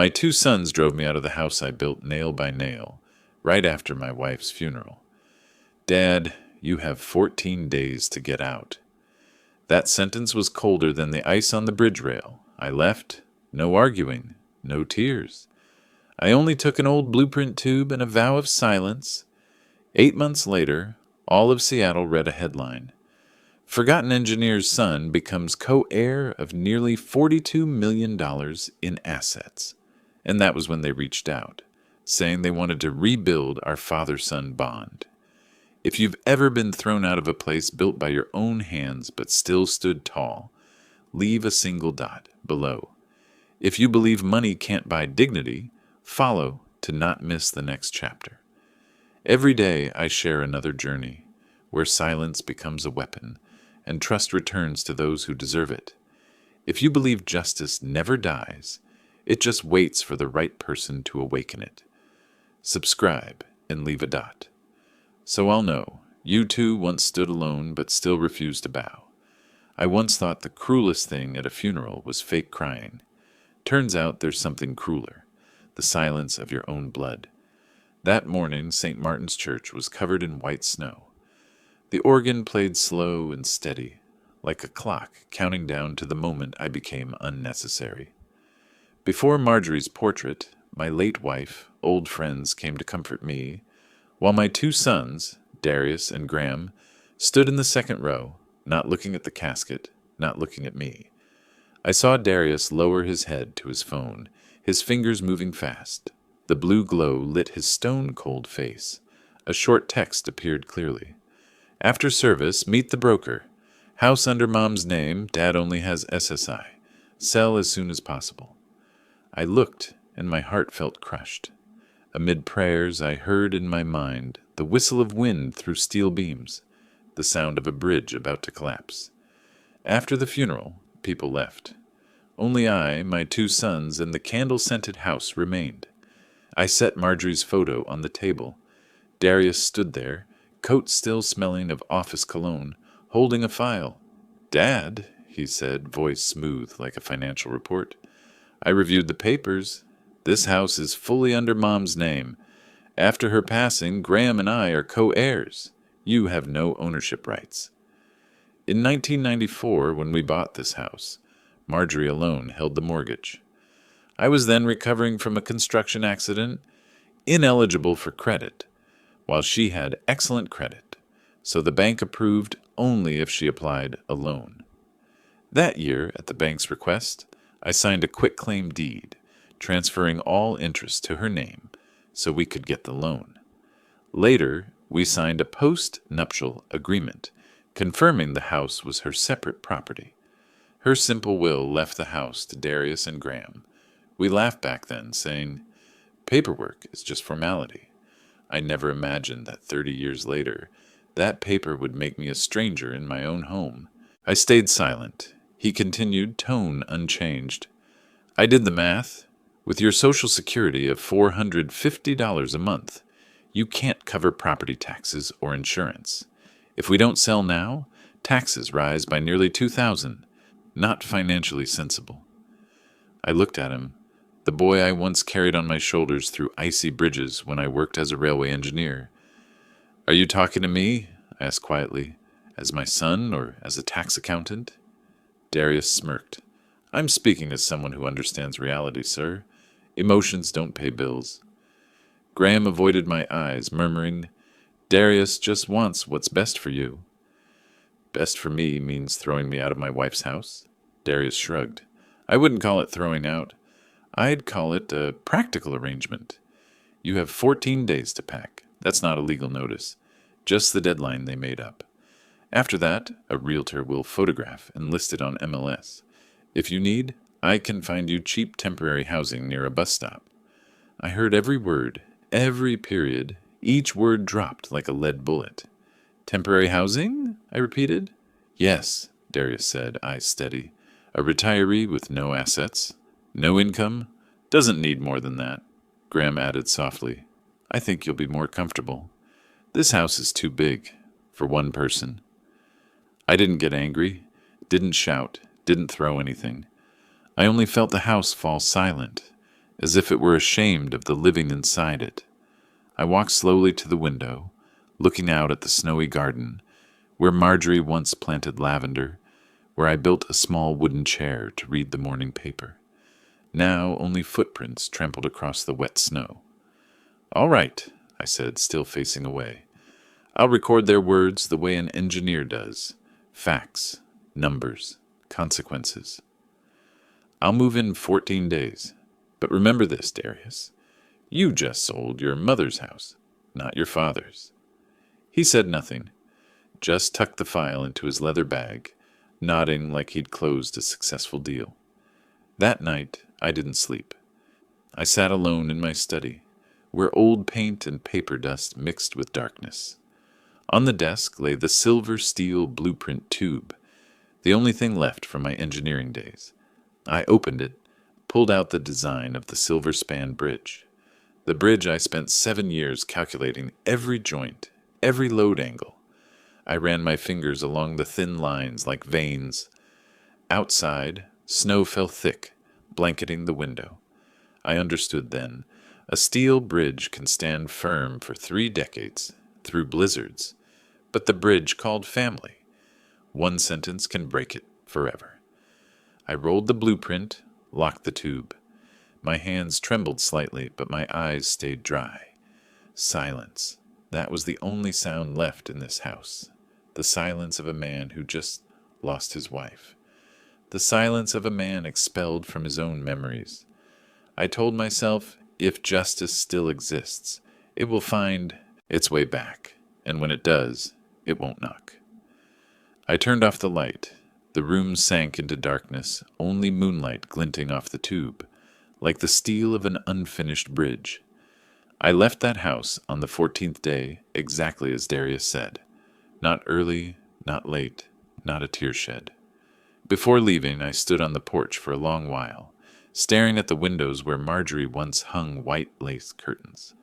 My two sons drove me out of the house I built nail by nail, right after my wife's funeral. Dad, you have 14 days to get out. That sentence was colder than the ice on the bridge rail. I left, no arguing, no tears. I only took an old blueprint tube and a vow of silence. 8 months later, all of Seattle read a headline. Forgotten engineer's son becomes co-heir of nearly $42 million in assets. And that was when they reached out, saying they wanted to rebuild our father-son bond. If you've ever been thrown out of a place built by your own hands but still stood tall, leave a single dot below. If you believe money can't buy dignity, follow to not miss the next chapter. Every day I share another journey, where silence becomes a weapon, and trust returns to those who deserve it. If you believe justice never dies, it just waits for the right person to awaken it. Subscribe and leave a dot. So I'll know, you too once stood alone but still refused to bow. I once thought the cruelest thing at a funeral was fake crying. Turns out there's something crueler, the silence of your own blood. That morning, St. Martin's Church was covered in white snow. The organ played slow and steady, like a clock counting down to the moment I became unnecessary. Before Marjorie's portrait, my late wife, old friends came to comfort me, while my two sons, Darius and Graham, stood in the second row, not looking at the casket, not looking at me. I saw Darius lower his head to his phone, his fingers moving fast. The blue glow lit his stone-cold face. A short text appeared clearly. After service, meet the broker. House under Mom's name, Dad only has SSI. Sell as soon as possible. I looked, and my heart felt crushed. Amid prayers, I heard in my mind the whistle of wind through steel beams, the sound of a bridge about to collapse. After the funeral, people left. Only I, my two sons, and the candle-scented house remained. I set Marjorie's photo on the table. Darius stood there, coat still smelling of office cologne, holding a file. "Dad," he said, voice smooth like a financial report. I reviewed the papers. This house is fully under Mom's name. After her passing, Graham and I are co-heirs. You have no ownership rights. In 1994, when we bought this house, Marjorie alone held the mortgage. I was then recovering from a construction accident, ineligible for credit, while she had excellent credit, so the bank approved only if she applied a loan. That year, at the bank's request, I signed a quitclaim deed, transferring all interest to her name so we could get the loan. Later, we signed a post-nuptial agreement, confirming the house was her separate property. Her simple will left the house to Darius and Graham. We laughed back then, saying, "Paperwork is just formality." I never imagined that 30 years later, that paper would make me a stranger in my own home. I stayed silent. He continued, tone unchanged. "I did the math. With your Social Security of $450 a month, you can't cover property taxes or insurance. If we don't sell now, taxes rise by nearly $2,000. Not financially sensible." I looked at him, the boy I once carried on my shoulders through icy bridges when I worked as a railway engineer. "Are you talking to me?" I asked quietly. "As my son or as a tax accountant?" Darius smirked. "I'm speaking as someone who understands reality, sir. Emotions don't pay bills." Graham avoided my eyes, murmuring, "Darius just wants what's best for you." "Best for me means throwing me out of my wife's house?" Darius shrugged. "I wouldn't call it throwing out. I'd call it a practical arrangement. You have 14 days to pack. That's not a legal notice. Just the deadline they made up. After that, a realtor will photograph and list it on MLS. If you need, I can find you cheap temporary housing near a bus stop." I heard every word, every period. Each word dropped like a lead bullet. "Temporary housing?" I repeated. "Yes," Darius said, eyes steady. "A retiree with no assets, no income, doesn't need more than that." Graham added softly, "I think you'll be more comfortable. This house is too big for one person." I didn't get angry, didn't shout, didn't throw anything. I only felt the house fall silent, as if it were ashamed of the living inside it. I walked slowly to the window, looking out at the snowy garden, where Marjorie once planted lavender, where I built a small wooden chair to read the morning paper. Now only footprints trampled across the wet snow. "All right," I said, still facing away. "I'll record their words the way an engineer does. Facts, numbers, consequences. I'll move in 14 days. But remember this, Darius. You just sold your mother's house, not your father's." He said nothing, just tucked the file into his leather bag, nodding like he'd closed a successful deal. That night, I didn't sleep. I sat alone in my study, where old paint and paper dust mixed with darkness. On the desk lay the silver steel blueprint tube, the only thing left from my engineering days. I opened it, pulled out the design of the silver span bridge. The bridge I spent 7 years calculating every joint, every load angle. I ran my fingers along the thin lines like veins. Outside, snow fell thick, blanketing the window. I understood then. A steel bridge can stand firm for 3 decades, through blizzards. But the bridge called family, one sentence can break it forever. I rolled the blueprint, locked the tube. My hands trembled slightly, but my eyes stayed dry. Silence. That was the only sound left in this house. The silence of a man who just lost his wife. The silence of a man expelled from his own memories. I told myself, if justice still exists, it will find its way back, and when it does, it won't knock. I turned off the light. The room sank into darkness, only moonlight glinting off the tube, like the steel of an unfinished bridge. I left that house on the 14th day, exactly as Darius said. Not early, not late, not a tear shed. Before leaving, I stood on the porch for a long while, staring at the windows where Marjorie once hung white lace curtains.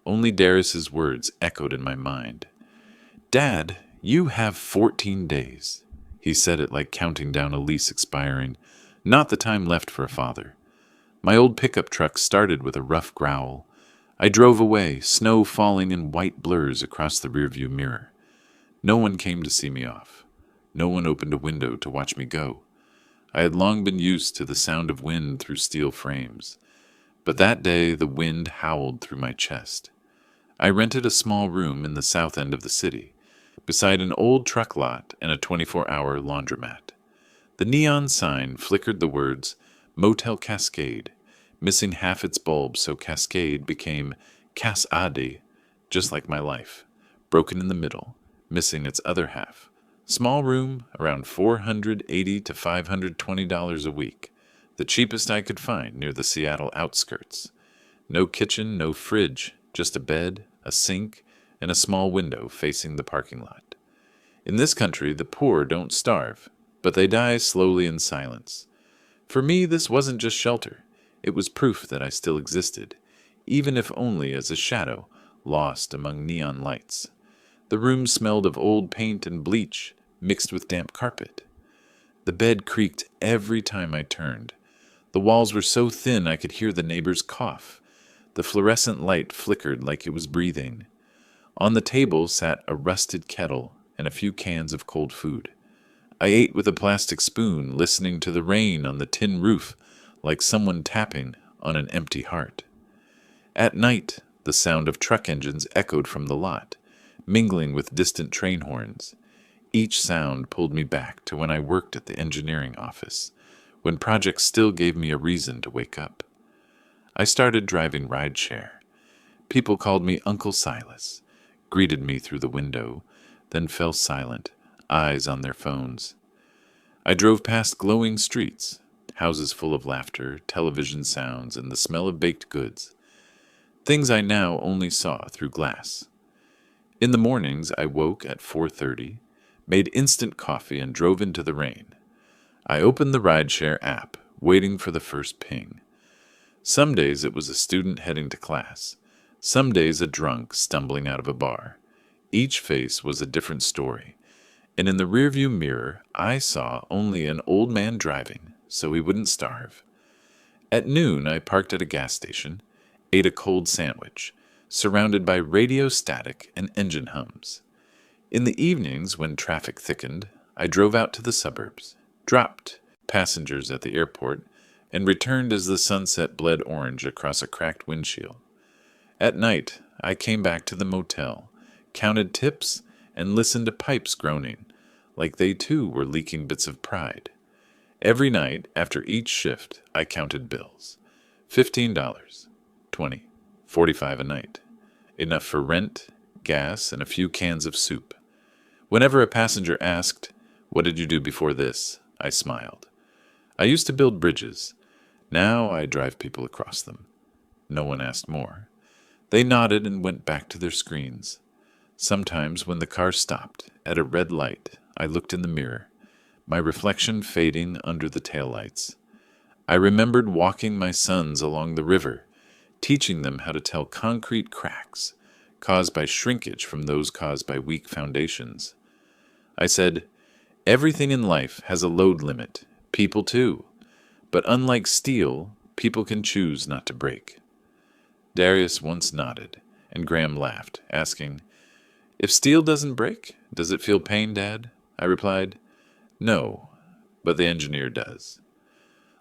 Only Darius's words echoed in my mind. "Dad, you have 14 days." He said it like counting down a lease expiring, not the time left for a father. My old pickup truck started with a rough growl. I drove away, snow falling in white blurs across the rearview mirror. No one came to see me off. No one opened a window to watch me go. I had long been used to the sound of wind through steel frames. But that day the wind howled through my chest. I rented a small room in the south end of the city, beside an old truck lot and a 24-hour laundromat. The neon sign flickered the words, "Motel Cascade," missing half its bulb so Cascade became Cas-Ade, just like my life, broken in the middle, missing its other half. Small room, around $480 to $520 a week, the cheapest I could find near the Seattle outskirts. No kitchen, no fridge, just a bed, a sink, and a small window facing the parking lot. In this country, the poor don't starve, but they die slowly in silence. For me, this wasn't just shelter. It was proof that I still existed, even if only as a shadow, lost among neon lights. The room smelled of old paint and bleach, mixed with damp carpet. The bed creaked every time I turned. The walls were so thin I could hear the neighbors cough. The fluorescent light flickered like it was breathing. On the table sat a rusted kettle and a few cans of cold food. I ate with a plastic spoon, listening to the rain on the tin roof, like someone tapping on an empty heart. At night, the sound of truck engines echoed from the lot, mingling with distant train horns. Each sound pulled me back to when I worked at the engineering office, when projects still gave me a reason to wake up. I started driving rideshare. People called me Uncle Silas, greeted me through the window, then fell silent, eyes on their phones. I drove past glowing streets, houses full of laughter, television sounds, and the smell of baked goods. Things I now only saw through glass. In the mornings, I woke at 4:30, made instant coffee, and drove into the rain. I opened the rideshare app, waiting for the first ping. Some days it was a student heading to class. Some days a drunk stumbling out of a bar. Each face was a different story. And in the rearview mirror, I saw only an old man driving, so he wouldn't starve. At noon, I parked at a gas station, ate a cold sandwich, surrounded by radio static and engine hums. In the evenings, when traffic thickened, I drove out to the suburbs, dropped passengers at the airport, and returned as the sunset bled orange across a cracked windshield. At night, I came back to the motel, counted tips, and listened to pipes groaning, like they too were leaking bits of pride. Every night, after each shift, I counted bills. $15, $20, $45 a night. Enough for rent, gas, and a few cans of soup. Whenever a passenger asked, "What did you do before this?" I smiled. I used to build bridges. Now I drive people across them. No one asked more. They nodded and went back to their screens. Sometimes when the car stopped at a red light, I looked in the mirror, my reflection fading under the taillights. I remembered walking my sons along the river, teaching them how to tell concrete cracks caused by shrinkage from those caused by weak foundations. I said, "Everything in life has a load limit, people too. But unlike steel, people can choose not to break." Darius once nodded, and Graham laughed, asking, "If steel doesn't break, does it feel pain, Dad?" I replied, "No, but the engineer does."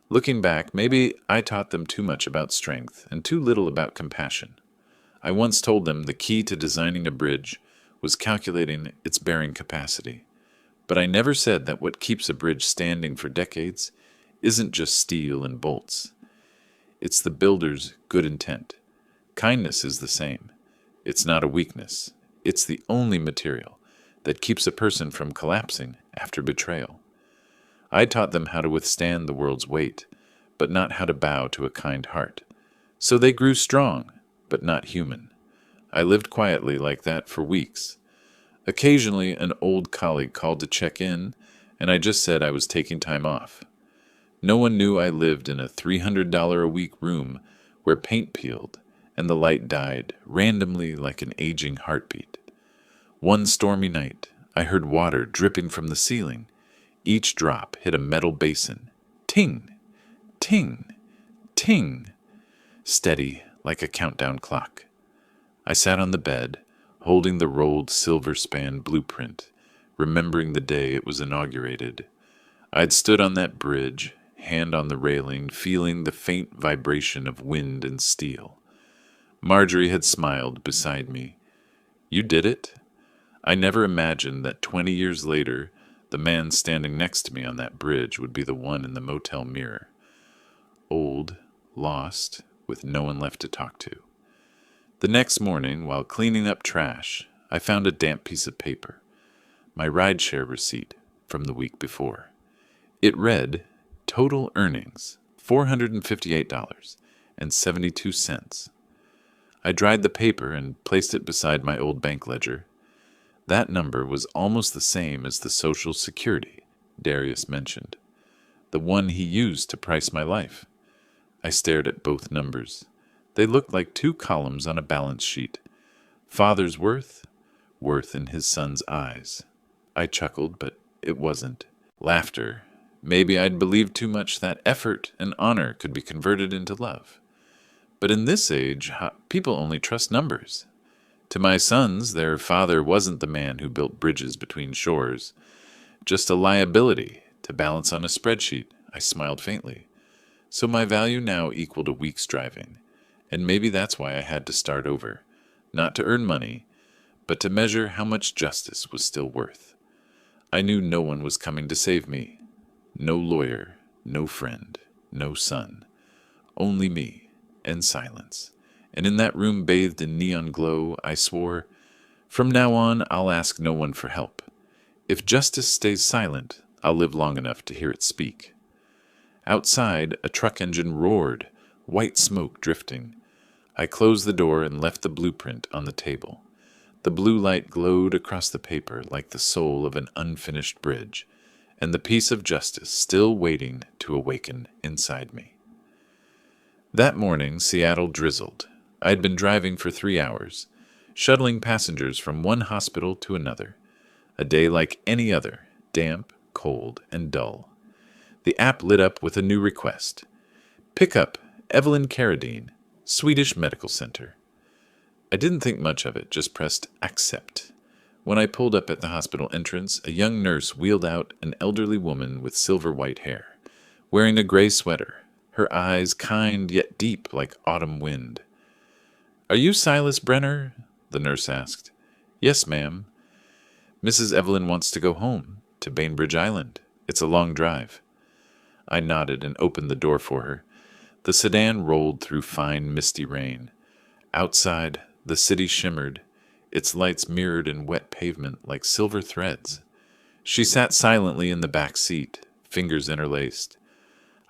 Looking back, maybe I taught them too much about strength and too little about compassion. I once told them the key to designing a bridge was calculating its bearing capacity. But I never said that what keeps a bridge standing for decades isn't just steel and bolts. It's the builder's good intent. Kindness is the same. It's not a weakness. It's the only material that keeps a person from collapsing after betrayal. I taught them how to withstand the world's weight, but not how to bow to a kind heart. So they grew strong, but not human. I lived quietly like that for weeks. Occasionally, an old colleague called to check in, and I just said I was taking time off. No one knew I lived in a $300 a week room where paint peeled and the light died randomly like an aging heartbeat. One stormy night, I heard water dripping from the ceiling. Each drop hit a metal basin. Ting! Ting! Ting! Steady like a countdown clock. I sat on the bed, holding the rolled silver span blueprint, remembering the day it was inaugurated. I'd stood on that bridge, hand on the railing, feeling the faint vibration of wind and steel. Marjorie had smiled beside me. "You did it?" I never imagined that 20 years later, the man standing next to me on that bridge would be the one in the motel mirror. Old, lost, with no one left to talk to. The next morning, while cleaning up trash, I found a damp piece of paper, my rideshare receipt from the week before. It read, "Total earnings, $458.72. I dried the paper and placed it beside my old bank ledger. That number was almost the same as the Social Security Darius mentioned, the one he used to price my life. I stared at both numbers. They looked like two columns on a balance sheet. Father's worth, worth in his son's eyes. I chuckled, but it wasn't. Laughter. Maybe I'd believed too much that effort and honor could be converted into love. But in this age, people only trust numbers. To my sons, their father wasn't the man who built bridges between shores, just a liability to balance on a spreadsheet. I smiled faintly. So my value now equaled a week's driving. And maybe that's why I had to start over, not to earn money, but to measure how much justice was still worth. I knew no one was coming to save me. No lawyer, no friend, no son. Only me, and silence. And in that room bathed in neon glow, I swore, from now on I'll ask no one for help. If justice stays silent, I'll live long enough to hear it speak. Outside, a truck engine roared, white smoke drifting. I closed the door and left the blueprint on the table. The blue light glowed across the paper like the soul of an unfinished bridge, and the peace of justice still waiting to awaken inside me. That morning, Seattle drizzled. I had been driving for 3 hours, shuttling passengers from one hospital to another. A day like any other, damp, cold, and dull. The app lit up with a new request. Pick up Evelyn Carradine, Swedish Medical Center. I didn't think much of it, just pressed accept. When I pulled up at the hospital entrance, a young nurse wheeled out an elderly woman with silver white hair, wearing a gray sweater, her eyes kind yet deep like autumn wind. "Are you Silas Brenner?" the nurse asked. "Yes, ma'am." "Mrs. Evelyn wants to go home, to Bainbridge Island. It's a long drive." I nodded and opened the door for her. The sedan rolled through fine, misty rain. Outside, the city shimmered, its lights mirrored in wet pavement like silver threads. She sat silently in the back seat, fingers interlaced.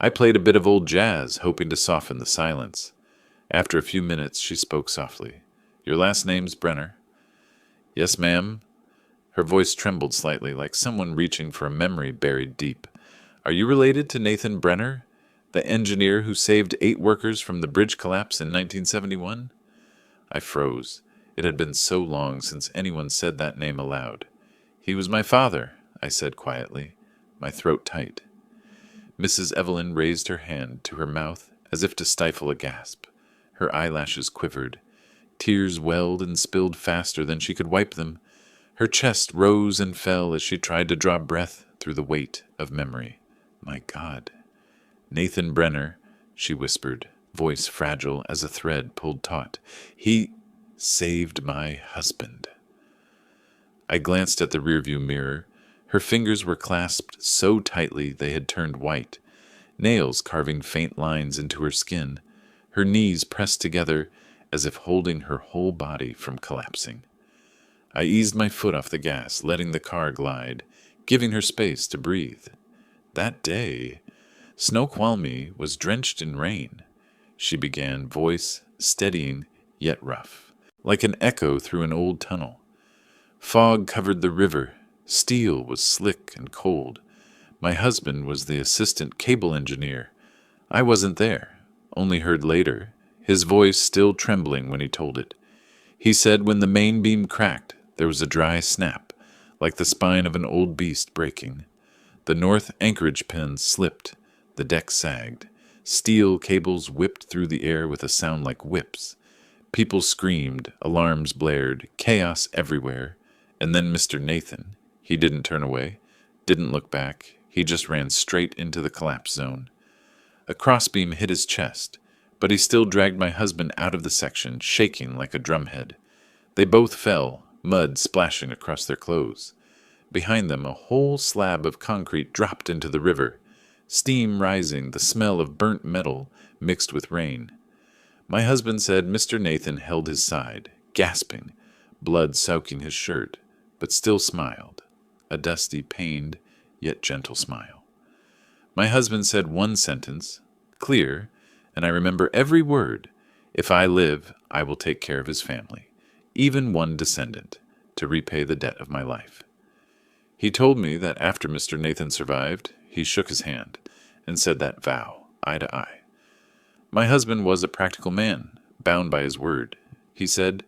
I played a bit of old jazz, hoping to soften the silence. After a few minutes, she spoke softly. "Your last name's Brenner?" "Yes, ma'am." Her voice trembled slightly, like someone reaching for a memory buried deep. "Are you related to Nathan Brenner, the engineer who saved 8 workers from the bridge collapse in 1971? I froze. It had been so long since anyone said that name aloud. "He was my father," I said quietly, my throat tight. Mrs. Evelyn raised her hand to her mouth as if to stifle a gasp. Her eyelashes quivered. Tears welled and spilled faster than she could wipe them. Her chest rose and fell as she tried to draw breath through the weight of memory. My God. "Nathan Brenner," she whispered, voice fragile as a thread pulled taut. "He saved my husband." I glanced at the rearview mirror. Her fingers were clasped so tightly they had turned white, nails carving faint lines into her skin, her knees pressed together as if holding her whole body from collapsing. I eased my foot off the gas, letting the car glide, giving her space to breathe. That day, Snoqualmie was drenched in rain, she began, voice steadying yet rough, like an echo through an old tunnel. Fog covered the river. Steel was slick and cold. My husband was the assistant cable engineer. I wasn't there, only heard later, his voice still trembling when he told it. He said when the main beam cracked, there was a dry snap, like the spine of an old beast breaking. The north anchorage pin slipped. The deck sagged. Steel cables whipped through the air with a sound like whips. People screamed, alarms blared, chaos everywhere. And then Mr. Nathan. He didn't turn away, didn't look back. He just ran straight into the collapse zone. A crossbeam hit his chest, but he still dragged my husband out of the section, shaking like a drumhead. They both fell, mud splashing across their clothes. Behind them, a whole slab of concrete dropped into the river, steam rising, the smell of burnt metal mixed with rain. My husband said Mr. Nathan held his side, gasping, blood soaking his shirt, but still smiled, a dusty, pained, yet gentle smile. My husband said one sentence, clear, and I remember every word. "If I live, I will take care of his family, even one descendant, to repay the debt of my life." He told me that after Mr. Nathan survived, he shook his hand and said that vow, eye to eye. My husband was a practical man, bound by his word. He said,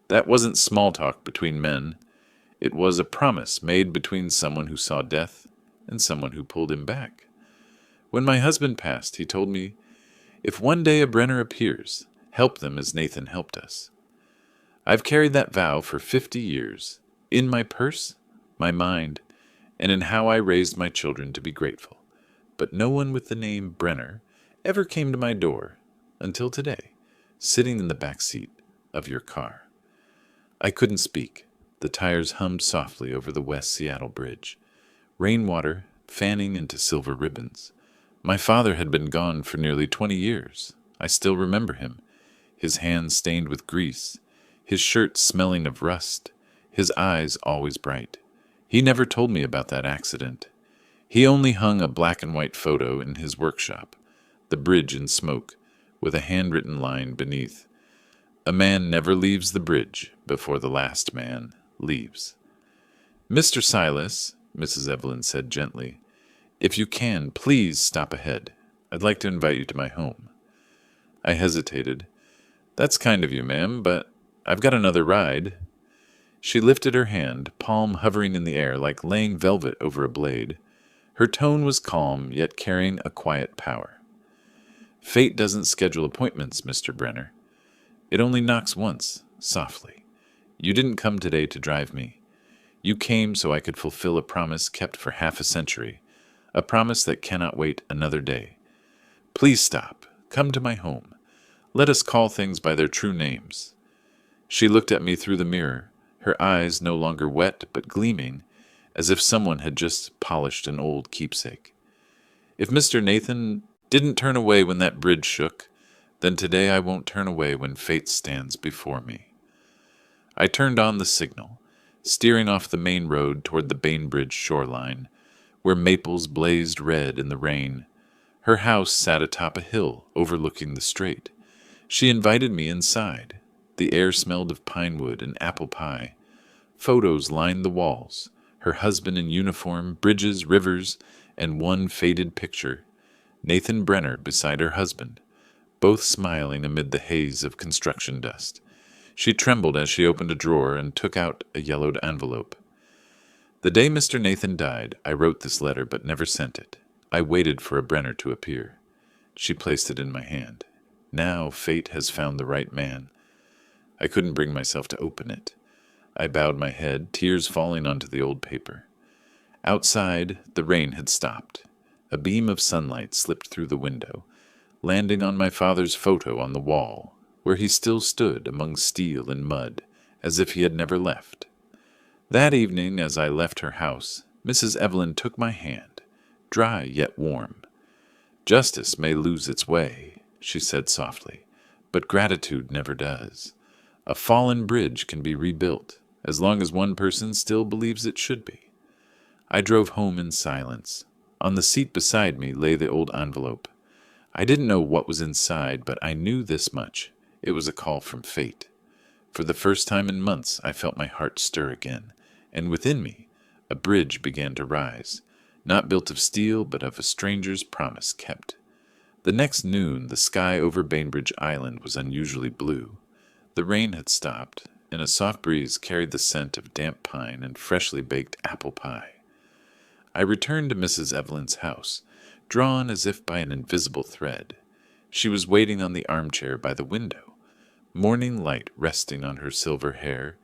that wasn't small talk between men. It was a promise made between someone who saw death and someone who pulled him back. When my husband passed, he told me, "If one day a Brenner appears, help them as Nathan helped us." I've carried that vow for 50 years, in my purse, my mind, and in how I raised my children to be grateful. But no one with the name Brenner ever came to my door until today, sitting in the back seat of your car. I couldn't speak. The tires hummed softly over the West Seattle Bridge, rainwater fanning into silver ribbons. My father had been gone for nearly 20 years. I still remember him, his hands stained with grease, his shirt smelling of rust, his eyes always bright. He never told me about that accident. He only hung a black and white photo in his workshop, the bridge in smoke, with a handwritten line beneath. "A man never leaves the bridge before the last man leaves." "Mr. Silas," Mrs. Evelyn said gently, "if you can, please stop ahead. I'd like to invite you to my home." I hesitated. "That's kind of you, ma'am, but I've got another ride." She lifted her hand, palm hovering in the air like laying velvet over a blade. Her tone was calm, yet carrying a quiet power. Fate doesn't schedule appointments, Mr. Brenner. It only knocks once, softly. You didn't come today to drive me. You came so I could fulfill a promise kept for half a century, a promise that cannot wait another day. Please stop. Come to my home. Let us call things by their true names. She looked at me through the mirror, her eyes no longer wet but gleaming, as if someone had just polished an old keepsake. If Mr. Nathan didn't turn away when that bridge shook, then today I won't turn away when fate stands before me. I turned on the signal, steering off the main road toward the Bainbridge shoreline, where maples blazed red in the rain. Her house sat atop a hill overlooking the strait. She invited me inside. The air smelled of pine wood and apple pie. Photos lined the walls, her husband in uniform, bridges, rivers, and one faded picture, Nathan Brenner beside her husband, both smiling amid the haze of construction dust. She trembled as she opened a drawer and took out a yellowed envelope. The day Mr. Nathan died, I wrote this letter but never sent it. I waited for a Brenner to appear. She placed it in my hand. Now fate has found the right man. I couldn't bring myself to open it. I bowed my head, tears falling onto the old paper. Outside, the rain had stopped. A beam of sunlight slipped through the window, landing on my father's photo on the wall, where he still stood among steel and mud, as if he had never left. That evening, as I left her house, Mrs. Evelyn took my hand, dry yet warm. Justice may lose its way, she said softly, but gratitude never does. A fallen bridge can be rebuilt, as long as one person still believes it should be. I drove home in silence. On the seat beside me lay the old envelope. I didn't know what was inside, but I knew this much. It was a call from fate. For the first time in months, I felt my heart stir again, and within me, a bridge began to rise, not built of steel, but of a stranger's promise kept. The next noon, the sky over Bainbridge Island was unusually blue. The rain had stopped, and a soft breeze carried the scent of damp pine and freshly baked apple pie. I returned to Mrs. Evelyn's house, drawn as if by an invisible thread. She was waiting on the armchair by the window, morning light resting on her silver hair,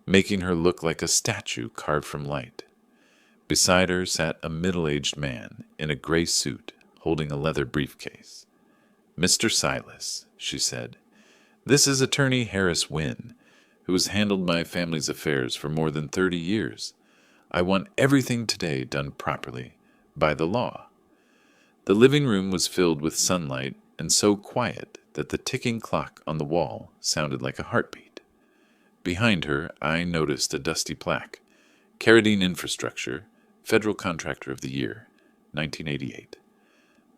making her look like a statue carved from light. Beside her sat a middle-aged man in a gray suit, holding a leather briefcase. "Mr. Silas," she said, "this is Attorney Harris Wynne, who has handled my family's affairs for more than 30 years. I want everything today done properly, by the law." The living room was filled with sunlight and so quiet that the ticking clock on the wall sounded like a heartbeat. Behind her, I noticed a dusty plaque, Carradine Infrastructure, Federal Contractor of the Year, 1988.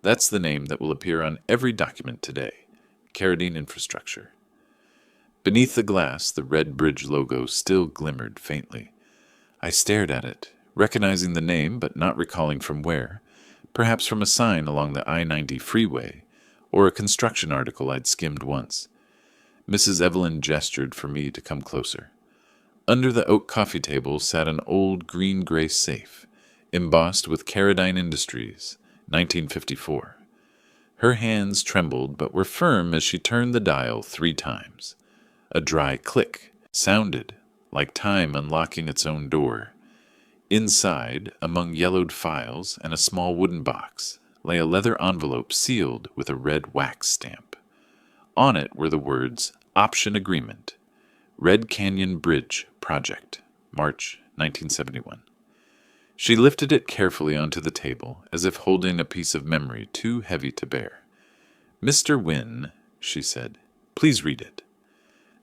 That's the name that will appear on every document today, Carradine Infrastructure. Beneath the glass, the red bridge logo still glimmered faintly. I stared at it, recognizing the name but not recalling from where, perhaps from a sign along the I-90 freeway, or a construction article I'd skimmed once. Mrs. Evelyn gestured for me to come closer. Under the oak coffee table sat an old green-gray safe, embossed with Carradine Industries, 1954. Her hands trembled but were firm as she turned the dial 3 times. A dry click sounded, like time unlocking its own door. Inside, among yellowed files and a small wooden box, lay a leather envelope sealed with a red wax stamp. On it were the words, "Option Agreement, Red Canyon Bridge Project, March 1971. She lifted it carefully onto the table, as if holding a piece of memory too heavy to bear. "Mr. Wynne," she said, "please read it."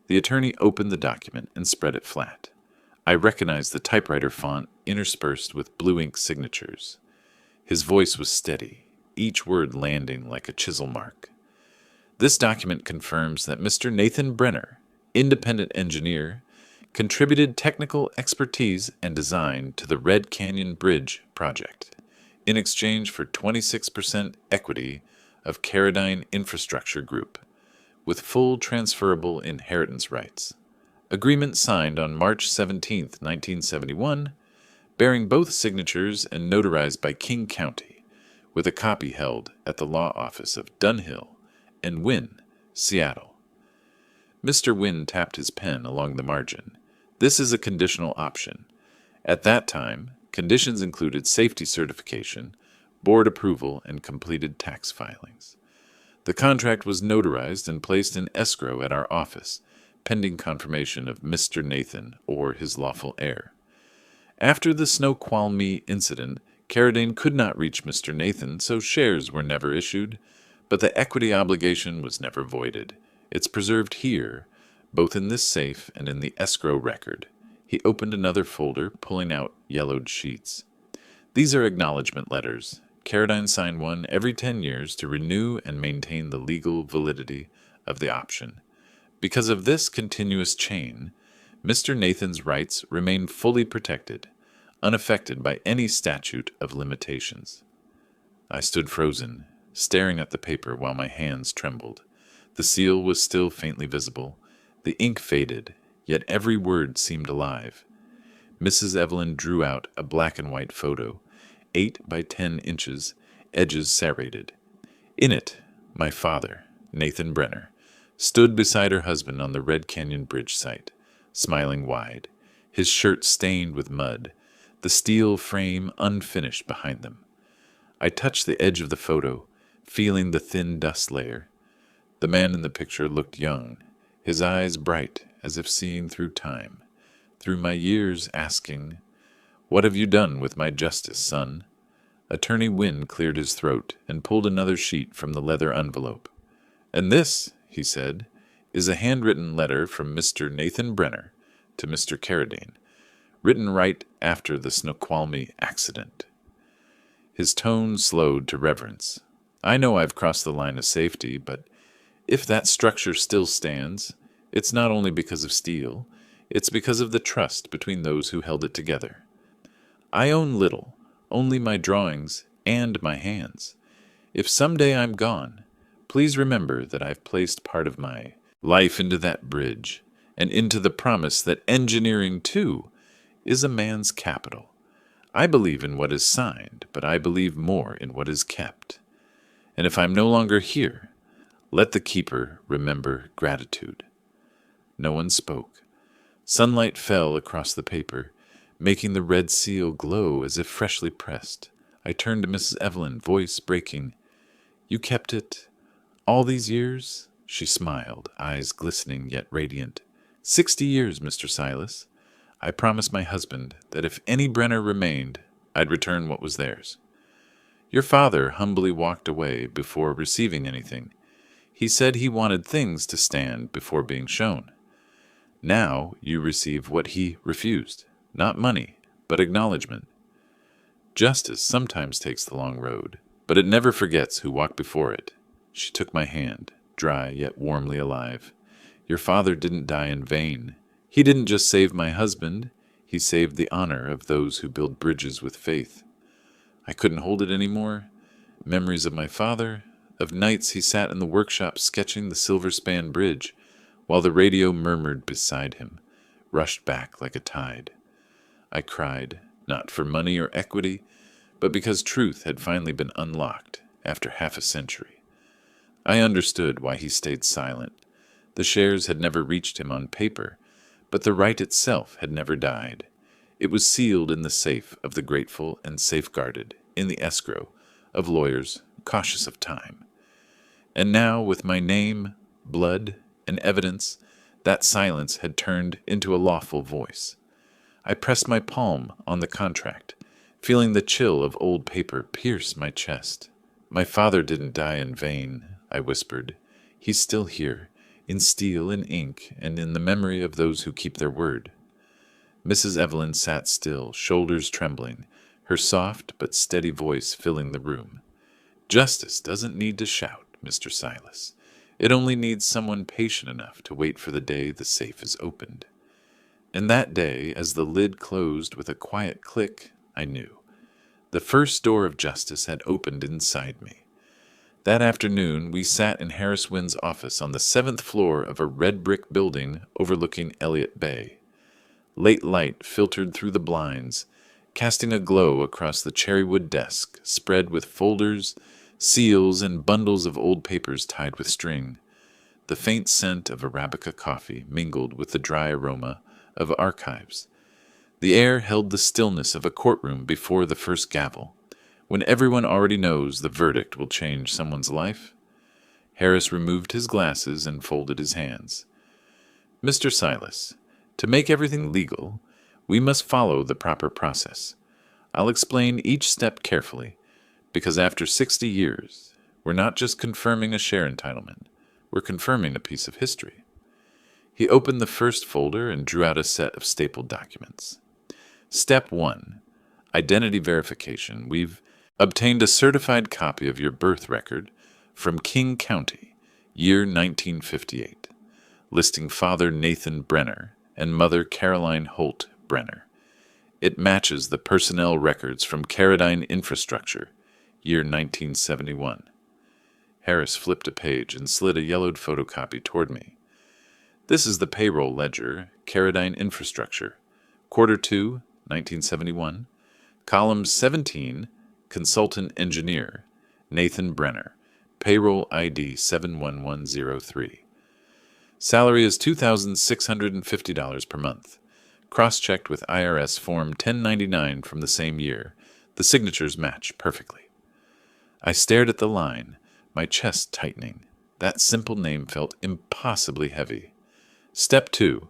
The attorney opened the document and spread it flat. I recognized the typewriter font interspersed with blue ink signatures. His voice was steady, each word landing like a chisel mark. "This document confirms that Mr. Nathan Brenner, independent engineer, contributed technical expertise and design to the Red Canyon Bridge project in exchange for 26% equity of Carradine Infrastructure Group, with full transferable inheritance rights. Agreement signed on March 17, 1971, bearing both signatures and notarized by King County, with a copy held at the law office of Dunhill, and Wynn, Seattle. Mr. Wynn tapped his pen along the margin. This is a conditional option. At that time, conditions included safety certification, board approval, and completed tax filings. The contract was notarized and placed in escrow at our office, pending confirmation of Mr. Nathan or his lawful heir. After the Snoqualmie incident, Carradine could not reach Mr. Nathan, so shares were never issued, but the equity obligation was never voided. It's preserved here, both in this safe and in the escrow record. He opened another folder, pulling out yellowed sheets. These are acknowledgement letters. Carradine signed one every 10 years to renew and maintain the legal validity of the option. Because of this continuous chain, Mr. Nathan's rights remain fully protected, unaffected by any statute of limitations. I stood frozen, staring at the paper while my hands trembled. The seal was still faintly visible. The ink faded, yet every word seemed alive. Mrs. Evelyn drew out a black and white photo, 8 by 10 inches, edges serrated. In it, my father, Nathan Brenner, stood beside her husband on the Red Canyon Bridge site, smiling wide, his shirt stained with mud, the steel frame unfinished behind them. I touched the edge of the photo, feeling the thin dust layer. The man in the picture looked young, his eyes bright as if seeing through time, through my years, asking, "What have you done with my justice, son?" Attorney Wynn cleared his throat and pulled another sheet from the leather envelope. "And this," he said, "is a handwritten letter from Mr. Nathan Brenner to Mr. Carradine, written right after the Snoqualmie accident." His tone slowed to reverence. "I know I've crossed the line of safety, but if that structure still stands, it's not only because of steel, it's because of the trust between those who held it together. I own little, only my drawings and my hands. If someday I'm gone, please remember that I've placed part of my life into that bridge and into the promise that engineering, too, is a man's capital. I believe in what is signed, but I believe more in what is kept. And if I'm no longer here, let the keeper remember gratitude." No one spoke. Sunlight fell across the paper, making the red seal glow as if freshly pressed. I turned to Mrs. Evelyn, voice breaking. "You kept it all these years?" She smiled, eyes glistening yet radiant. 60 years, Mr. Silas. I promised my husband that if any Brenner remained, I'd return what was theirs. Your father humbly walked away before receiving anything. He said he wanted things to stand before being shown. Now you receive what he refused, not money, but acknowledgement. Justice sometimes takes the long road, but it never forgets who walked before it. She took my hand, dry yet warmly alive. Your father didn't die in vain. He didn't just save my husband, he saved the honor of those who build bridges with faith. I couldn't hold it anymore. Memories of my father, of nights he sat in the workshop sketching the Silver Span Bridge, while the radio murmured beside him, rushed back like a tide. I cried, not for money or equity, but because truth had finally been unlocked after half a century. I understood why he stayed silent. The shares had never reached him on paper, but the right itself had never died. It was sealed in the safe of the grateful and safeguarded in the escrow of lawyers cautious of time. And now, with my name, blood, and evidence, that silence had turned into a lawful voice. I pressed my palm on the contract, feeling the chill of old paper pierce my chest. "My father didn't die in vain," I whispered. "He's still here, in steel and ink, and in the memory of those who keep their word." Mrs. Evelyn sat still, shoulders trembling, her soft but steady voice filling the room. "Justice doesn't need to shout, Mr. Silas. It only needs someone patient enough to wait for the day the safe is opened." And that day, as the lid closed with a quiet click, I knew. The first door of justice had opened inside me. That afternoon, we sat in Harris Wynn's office on the 7th floor of a red brick building overlooking Elliott Bay. Late light filtered through the blinds, casting a glow across the cherrywood desk spread with folders, seals, and bundles of old papers tied with string. The faint scent of Arabica coffee mingled with the dry aroma of archives. The air held the stillness of a courtroom before the first gavel, when everyone already knows the verdict will change someone's life. Harris removed his glasses and folded his hands. Mr. Silas, to make everything legal, we must follow the proper process. I'll explain each step carefully, because after 60 years, we're not just confirming a share entitlement, we're confirming a piece of history. He opened the first folder and drew out a set of stapled documents. Step 1. Identity verification. We've obtained a certified copy of your birth record from King County, year 1958, listing Father Nathan Brenner and Mother Caroline Holt Brenner. It matches the personnel records from Caradine Infrastructure, year 1971. Harris flipped a page and slid a yellowed photocopy toward me. This is the payroll ledger, Caradine Infrastructure, Quarter 2, 1971, Column 17, Consultant Engineer, Nathan Brenner, Payroll ID 71103. Salary is $2,650 per month. Cross-checked with IRS Form 1099 from the same year. The signatures match perfectly. I stared at the line, my chest tightening. That simple name felt impossibly heavy. Step 2.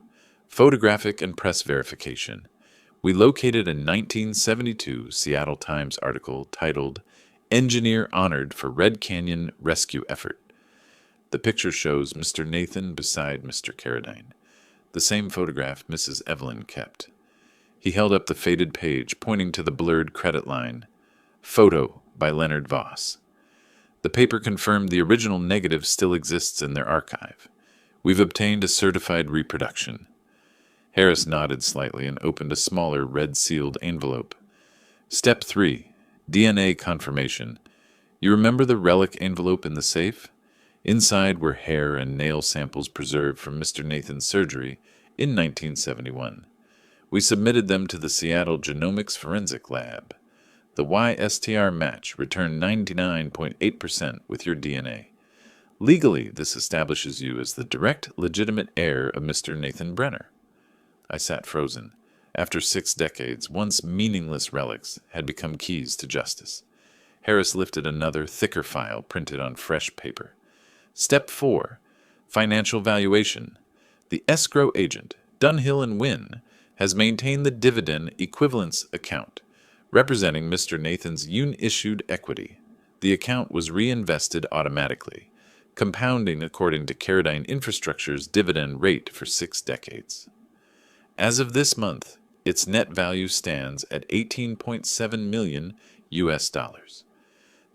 Photographic and press verification. We located a 1972 Seattle Times article titled, "Engineer Honored for Red Canyon Rescue Effort." The picture shows Mr. Nathan beside Mr. Caradine, the same photograph Mrs. Evelyn kept. He held up the faded page, pointing to the blurred credit line, "Photo by Leonard Voss." The paper confirmed the original negative still exists in their archive. We've obtained a certified reproduction. Harris nodded slightly and opened a smaller red-sealed envelope. Step 3. DNA confirmation. You remember the relic envelope in the safe? Inside were hair and nail samples preserved from Mr. Nathan's surgery in 1971. We submitted them to the Seattle Genomics Forensic Lab. The YSTR match returned 99.8% with your DNA. Legally, this establishes you as the direct, legitimate heir of Mr. Nathan Brenner. I sat frozen. After 6 decades, once meaningless relics had become keys to justice. Harris lifted another, thicker file printed on fresh paper. Step 4. Financial valuation. The escrow agent, Dunhill & Wynn, has maintained the dividend equivalence account, representing Mr. Nathan's issued equity. The account was reinvested automatically, compounding according to Caradine Infrastructure's dividend rate for 6 decades. As of this month, its net value stands at $18.7 million US dollars.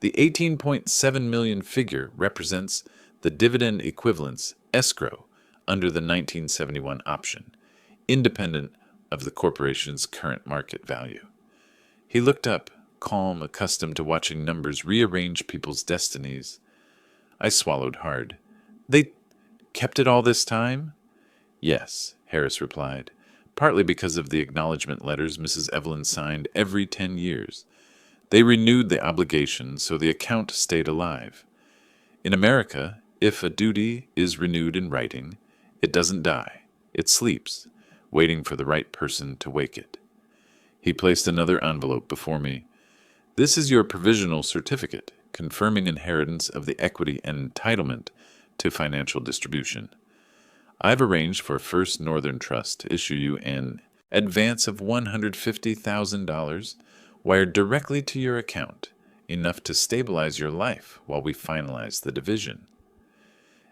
The $18.7 million figure represents the dividend equivalence escrow under the 1971 option, independent of the corporation's current market value. He looked up, calm, accustomed to watching numbers rearrange people's destinies. I swallowed hard. They kept it all this time? Yes, Harris replied, partly because of the acknowledgement letters Mrs. Evelyn signed every 10 years. They renewed the obligation so the account stayed alive. In America, if a duty is renewed in writing, it doesn't die. It sleeps, waiting for the right person to wake it. He placed another envelope before me. This is your provisional certificate, confirming inheritance of the equity and entitlement to financial distribution. I've arranged for First Northern Trust to issue you an advance of $150,000 wired directly to your account, enough to stabilize your life while we finalize the division.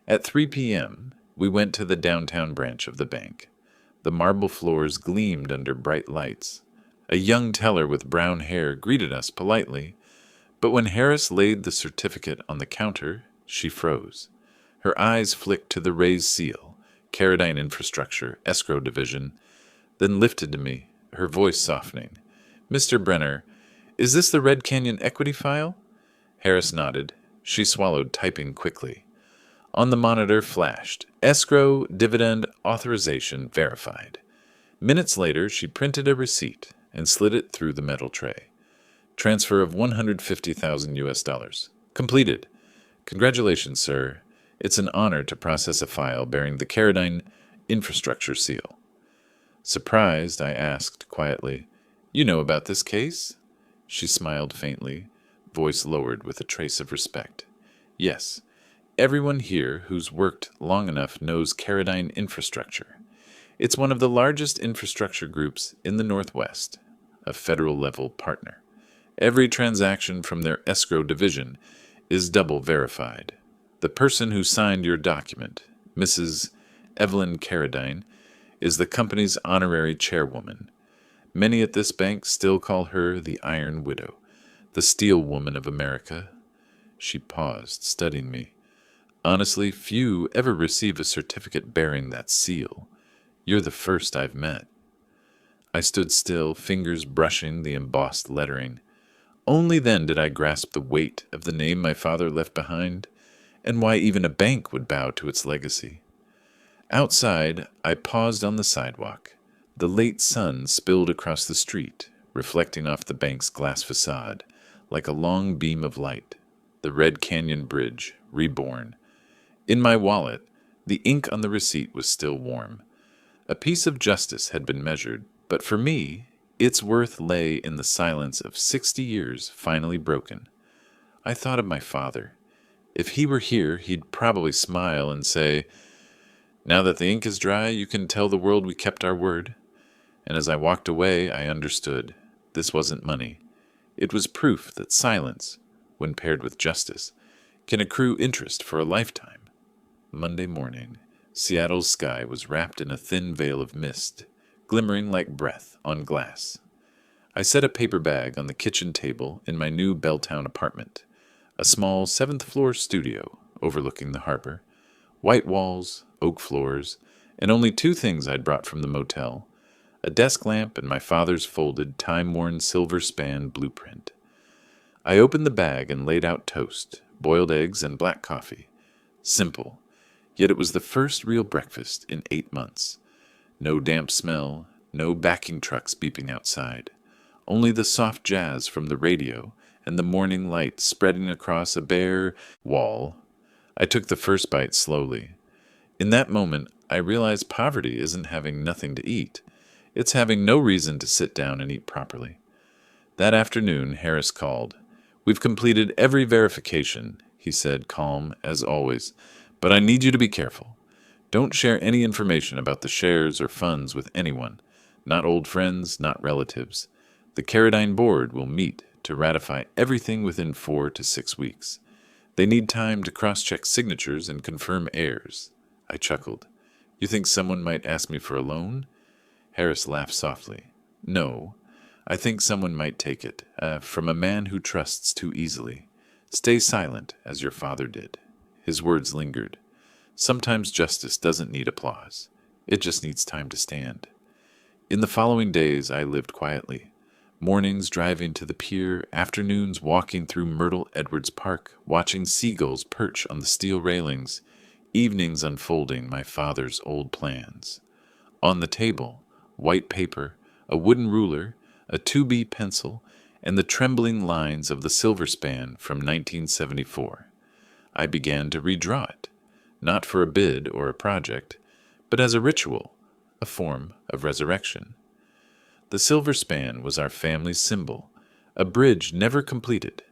At 3 p.m., we went to the downtown branch of the bank. The marble floors gleamed under bright lights. A young teller with brown hair greeted us politely, but when Harris laid the certificate on the counter, she froze. Her eyes flicked to the raised seal, Caradine Infrastructure, Escrow Division, then lifted to me, her voice softening. "Mr. Brenner, is this the Red Canyon equity file?" Harris nodded. She swallowed, typing quickly. On the monitor flashed, "Escrow Dividend Authorization Verified." Minutes later, she printed a receipt and slid it through the metal tray. "Transfer of $150,000 US dollars. Completed. Congratulations, sir. It's an honor to process a file bearing the Caradine infrastructure seal. Surprised, I asked quietly, "You know about this case?" She smiled faintly, voice lowered with a trace of respect. "Yes, everyone here who's worked long enough knows Caradine Infrastructure. It's one of the largest infrastructure groups in the Northwest, a federal-level partner. Every transaction from their escrow division is double verified. The person who signed your document, Mrs. Evelyn Caradine, is the company's honorary chairwoman. Many at this bank still call her the Iron Widow, the Steel Woman of America." She paused, studying me. "Honestly, few ever receive a certificate bearing that seal. You're the first I've met." I stood still, fingers brushing the embossed lettering. Only then did I grasp the weight of the name my father left behind, and why even a bank would bow to its legacy. Outside, I paused on the sidewalk. The late sun spilled across the street, reflecting off the bank's glass facade, like a long beam of light. The Red Canyon Bridge, reborn. In my wallet, the ink on the receipt was still warm. A piece of justice had been measured, but for me, its worth lay in the silence of 60 years finally broken. I thought of my father. If he were here, he'd probably smile and say, "Now that the ink is dry, you can tell the world we kept our word." And as I walked away, I understood. This wasn't money. It was proof that silence, when paired with justice, can accrue interest for a lifetime. Monday morning, Seattle's sky was wrapped in a thin veil of mist, glimmering like breath on glass. I set a paper bag on the kitchen table in my new Belltown apartment, a small seventh-floor studio overlooking the harbor. White walls, oak floors, and only two things I'd brought from the motel: a desk lamp and my father's folded, time-worn silver span blueprint. I opened the bag and laid out toast, boiled eggs, and black coffee. Simple, yet it was the first real breakfast in 8 months. No damp smell, no backing trucks beeping outside. Only the soft jazz from the radio and the morning light spreading across a bare wall. I took the first bite slowly. In that moment, I realized poverty isn't having nothing to eat. It's having no reason to sit down and eat properly. That afternoon, Harris called. "We've completed every verification," he said, calm as always, "but I need you to be careful. Don't share any information about the shares or funds with anyone. Not old friends, not relatives. The Caradine board will meet to ratify everything within 4 to 6 weeks. They need time to cross-check signatures and confirm heirs." I chuckled. "You think someone might ask me for a loan?" Harris laughed softly. "No. I think someone might take it, from a man who trusts too easily. Stay silent, as your father did." His words lingered. Sometimes justice doesn't need applause. It just needs time to stand. In the following days, I lived quietly. Mornings driving to the pier, afternoons walking through Myrtle Edwards Park, watching seagulls perch on the steel railings, evenings unfolding my father's old plans. On the table, white paper, a wooden ruler, a 2B pencil, and the trembling lines of the silver span from 1974. I began to redraw it, not for a bid or a project, but as a ritual, a form of resurrection. The silver span was our family's symbol, a bridge never completed,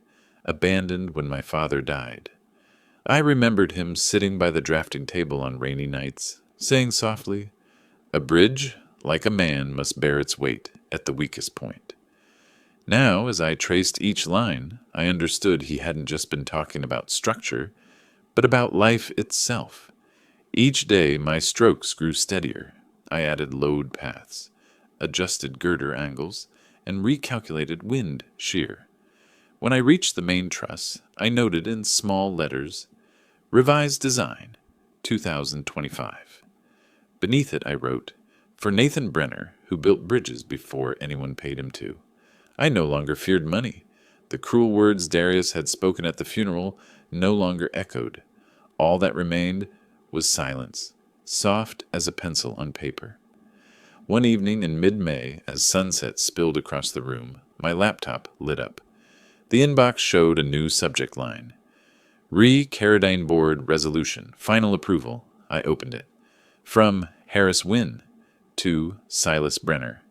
abandoned when my father died. I remembered him sitting by the drafting table on rainy nights, saying softly, "A bridge, like a man, must bear its weight at the weakest point." Now, as I traced each line, I understood he hadn't just been talking about structure, but about life itself. Each day my strokes grew steadier. I added load paths, adjusted girder angles, and recalculated wind shear. When I reached the main truss, I noted in small letters, "Revised Design, 2025. Beneath it I wrote, "For Nathan Brenner, who built bridges before anyone paid him to." I no longer feared money. The cruel words Darius had spoken at the funeral no longer echoed. All that remained was silence, soft as a pencil on paper. One evening in mid-May, as sunset spilled across the room, my laptop lit up. The inbox showed a new subject line: Re-Carradine Board Resolution. Final approval. I opened it. From Harris Wynne to Silas Brenner.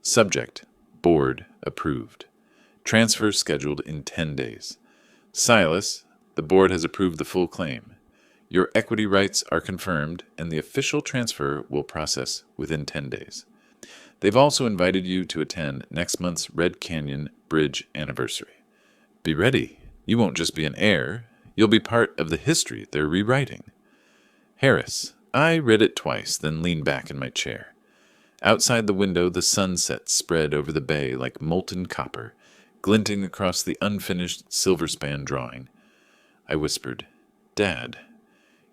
Subject: Board approved. Transfer scheduled in 10 days. Silas, the board has approved the full claim. Your equity rights are confirmed, and the official transfer will process within 10 days. They've also invited you to attend next month's Red Canyon Bridge anniversary. Be ready. You won't just be an heir. You'll be part of the history they're rewriting. Harris. I read it twice, then leaned back in my chair. Outside the window, the sunset spread over the bay like molten copper, glinting across the unfinished silver-span drawing. I whispered, Dad,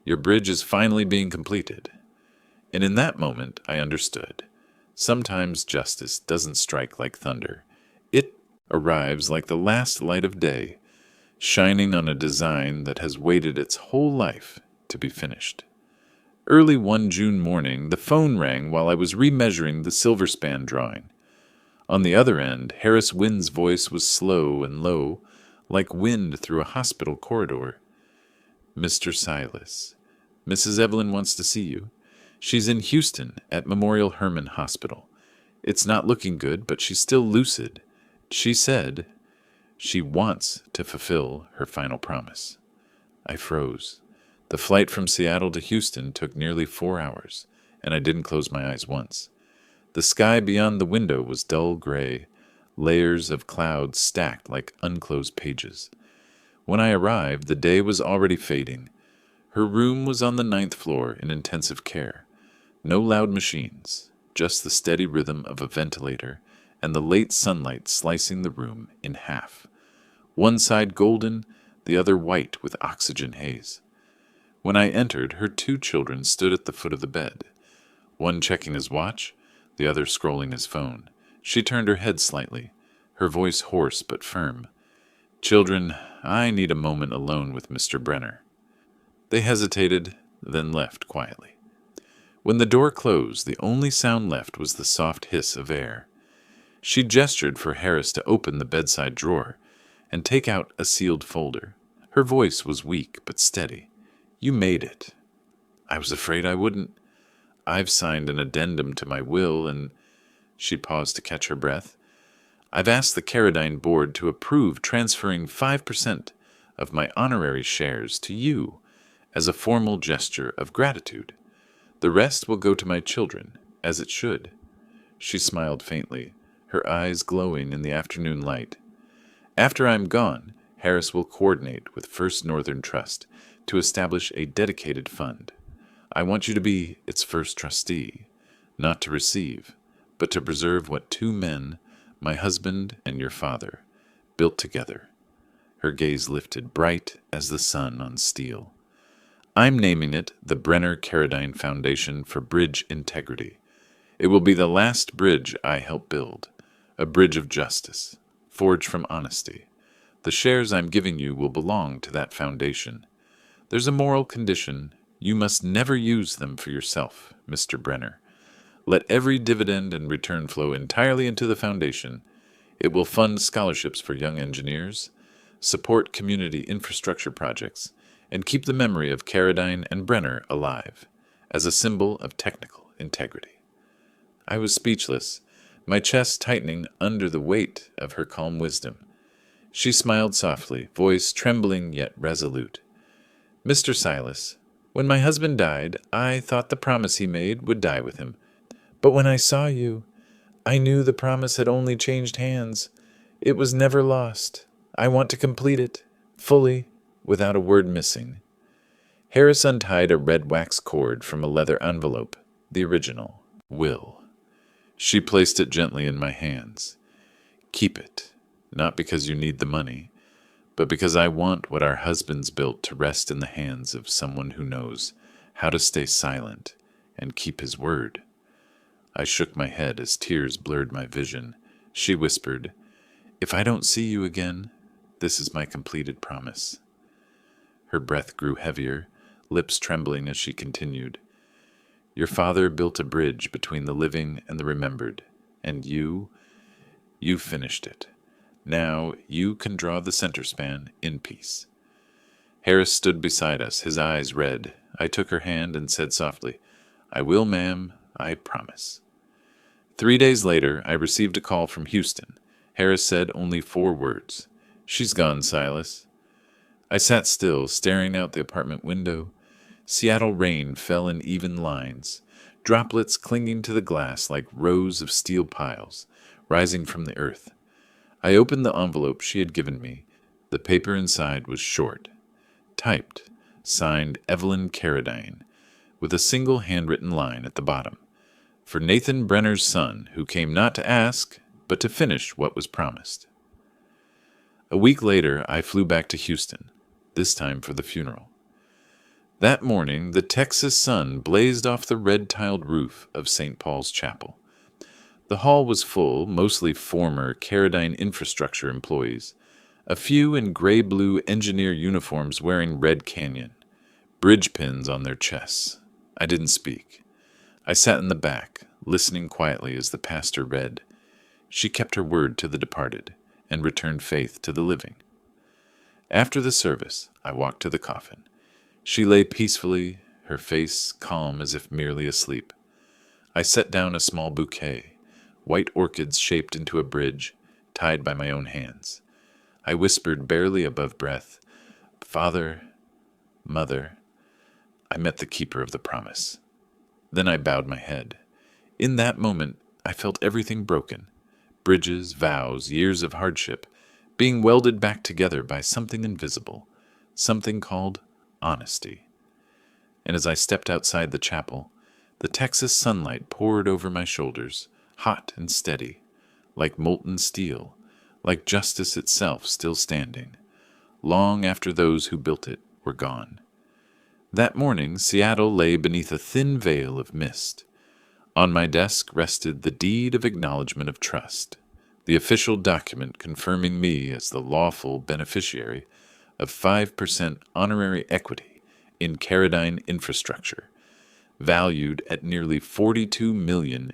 your bridge is finally being completed. And in that moment, I understood. Sometimes justice doesn't strike like thunder. It arrives like the last light of day, shining on a design that has waited its whole life to be finished. Early one June morning, the phone rang while I was remeasuring the silver-span drawing. On the other end, Harris Wynne's voice was slow and low, like wind through a hospital corridor. Mr. Silas, Mrs. Evelyn wants to see you. She's in Houston at Memorial Hermann Hospital. It's not looking good, but she's still lucid. She said she wants to fulfill her final promise. I froze. The flight from Seattle to Houston took nearly 4 hours, and I didn't close my eyes once. The sky beyond the window was dull gray, layers of clouds stacked like unclosed pages. When I arrived, the day was already fading. Her room was on the 9th floor in intensive care. No loud machines, just the steady rhythm of a ventilator and the late sunlight slicing the room in half. One side golden, the other white with oxygen haze. When I entered, her 2 children stood at the foot of the bed, one checking his watch, the other scrolling his phone. She turned her head slightly, her voice hoarse but firm. Children, I need a moment alone with Mr. Brenner. They hesitated, then left quietly. When the door closed, the only sound left was the soft hiss of air. She gestured for Harris to open the bedside drawer and take out a sealed folder. Her voice was weak but steady. You made it. I was afraid I wouldn't. I've signed an addendum to my will, and she paused to catch her breath. I've asked the Carradine board to approve transferring 5% of my honorary shares to you as a formal gesture of gratitude. The rest will go to my children, as it should. She smiled faintly, her eyes glowing in the afternoon light. After I'm gone, Harris will coordinate with First Northern Trust to establish a dedicated fund. I want you to be its first trustee, not to receive, but to preserve what 2 men, my husband and your father, built together. Her gaze lifted, bright as the sun on steel. I'm naming it the Brenner Carradine Foundation for Bridge Integrity. It will be the last bridge I help build, a bridge of justice, forged from honesty. The shares I'm giving you will belong to that foundation. There's a moral condition. You must never use them for yourself, Mr. Brenner. Let every dividend and return flow entirely into the foundation. It will fund scholarships for young engineers, support community infrastructure projects, and keep the memory of Carradine and Brenner alive, as a symbol of technical integrity. I was speechless, my chest tightening under the weight of her calm wisdom. She smiled softly, voice trembling yet resolute. Mr. Silas, when my husband died, I thought the promise he made would die with him. But when I saw you, I knew the promise had only changed hands. It was never lost. I want to complete it, fully, without a word missing. Harris untied a red wax cord from a leather envelope, the original will. She placed it gently in my hands. Keep it, not because you need the money, but because I want what our husbands built to rest in the hands of someone who knows how to stay silent and keep his word. I shook my head as tears blurred my vision. She whispered, If I don't see you again, this is my completed promise. Her breath grew heavier, lips trembling as she continued. Your father built a bridge between the living and the remembered, and you finished it. Now you can draw the center span in peace. Harris stood beside us, his eyes red. I took her hand and said softly, "I will, ma'am, I promise." 3 days later, I received a call from Houston. Harris said only 4 words. "She's gone, Silas." I sat still, staring out the apartment window. Seattle rain fell in even lines, droplets clinging to the glass like rows of steel piles, rising from the earth. I opened the envelope she had given me. The paper inside was short, typed, signed Evelyn Carradine, with a single handwritten line at the bottom. For Nathan Brenner's son, who came not to ask, but to finish what was promised. A week later, I flew back to Houston, this time for the funeral. That morning, the Texas sun blazed off the red-tiled roof of St. Paul's Chapel. The hall was full, mostly former Carradine infrastructure employees, a few in gray-blue engineer uniforms wearing Red Canyon, bridge pins on their chests. I didn't speak. I sat in the back, listening quietly as the pastor read. She kept her word to the departed and returned faith to the living. After the service, I walked to the coffin. She lay peacefully, her face calm as if merely asleep. I set down a small bouquet, white orchids shaped into a bridge, tied by my own hands. I whispered barely above breath, "Father, Mother." I met the keeper of the promise. Then I bowed my head. In that moment, I felt everything broken. Bridges, vows, years of hardship, being welded back together by something invisible, something called honesty. And as I stepped outside the chapel, the Texas sunlight poured over my shoulders, hot and steady, like molten steel, like justice itself still standing, long after those who built it were gone. That morning, Seattle lay beneath a thin veil of mist. On my desk rested the deed of acknowledgement of trust, the official document confirming me as the lawful beneficiary of 5% honorary equity in Carradine infrastructure, valued at nearly $42 million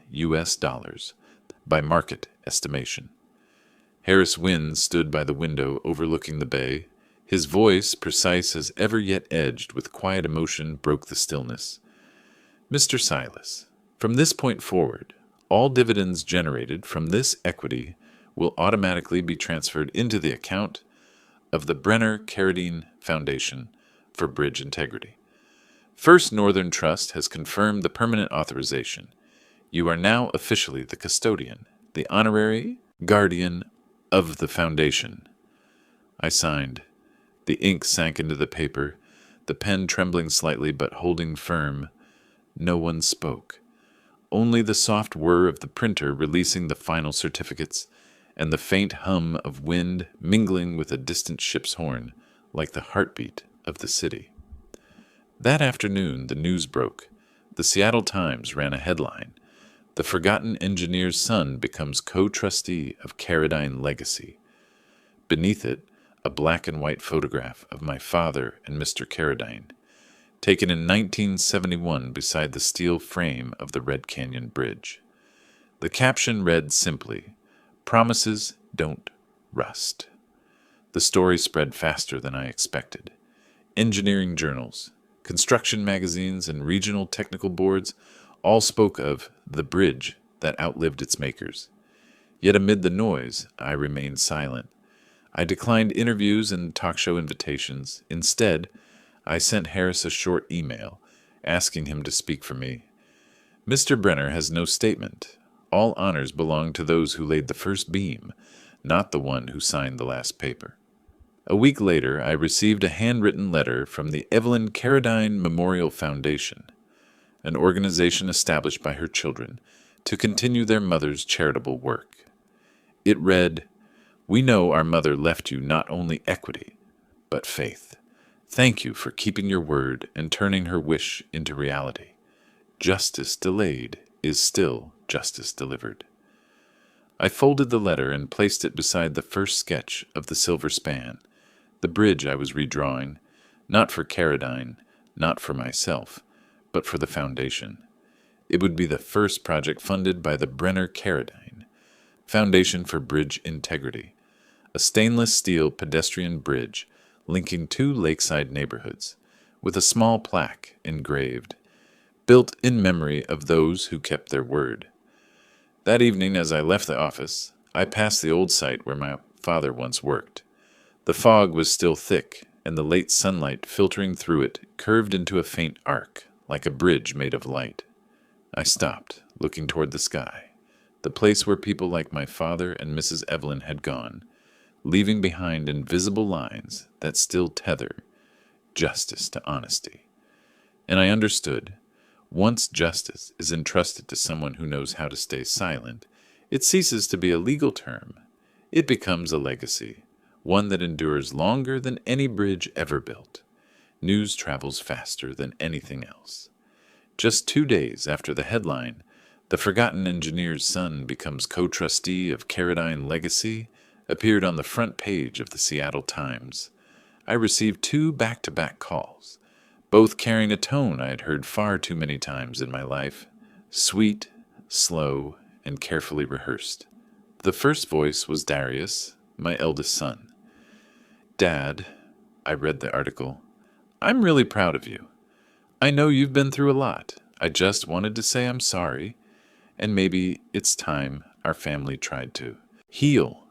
by market estimation. Harris Wynn stood by the window overlooking the bay. His voice, precise as ever yet edged with quiet emotion, broke the stillness. "Mr. Silas, from this point forward, all dividends generated from this equity will automatically be transferred into the account of the Brenner Carradine Foundation for Bridge Integrity. First Northern Trust has confirmed the permanent authorization. You are now officially the custodian, the honorary guardian of the foundation." I signed. The ink sank into the paper, the pen trembling slightly but holding firm. No one spoke. Only the soft whir of the printer releasing the final certificates, and the faint hum of wind mingling with a distant ship's horn, like the heartbeat of the city. That afternoon, the news broke. The Seattle Times ran a headline, "The Forgotten Engineer's Son Becomes Co-Trustee of Carradine Legacy." Beneath it, a black and white photograph of my father and Mr. Carradine, taken in 1971 beside the steel frame of the Red Canyon Bridge. The caption read simply, "Promises don't rust." The story spread faster than I expected. Engineering journals, construction magazines, and regional technical boards all spoke of the bridge that outlived its makers. Yet amid the noise, I remained silent. I declined interviews and talk show invitations. Instead, I sent Harris a short email, asking him to speak for me. "Mr. Brenner has no statement. All honors belong to those who laid the first beam, not the one who signed the last paper." A week later, I received a handwritten letter from the Evelyn Carradine Memorial Foundation, an organization established by her children to continue their mother's charitable work. It read, "We know our mother left you not only equity, but faith. Thank you for keeping your word and turning her wish into reality. Justice delayed is still justice delivered." I folded the letter and placed it beside the first sketch of the silver span, the bridge I was redrawing, not for Carradine, not for myself, but for the foundation. It would be the first project funded by the Brenner Carradine Foundation for Bridge Integrity, a stainless steel pedestrian bridge linking two lakeside neighborhoods, with a small plaque engraved, built in memory of those who kept their word. That evening, as I left the office, I passed the old site where my father once worked. The fog was still thick, and the late sunlight filtering through it curved into a faint arc, like a bridge made of light. I stopped, looking toward the sky, the place where people like my father and Mrs. Evelyn had gone, leaving behind invisible lines that still tether justice to honesty. And I understood. Once justice is entrusted to someone who knows how to stay silent, it ceases to be a legal term. It becomes a legacy, one that endures longer than any bridge ever built. News travels faster than anything else. Just 2 days after the headline, "The Forgotten Engineer's Son Becomes Co-Trustee of Caradine Legacy," appeared on the front page of the Seattle Times, I received 2 back-to-back calls, both carrying a tone I had heard far too many times in my life, sweet, slow, and carefully rehearsed. The first voice was Darius, my eldest son. "Dad," I read the article, "I'm really proud of you. I know you've been through a lot. I just wanted to say I'm sorry, and maybe it's time our family tried to heal."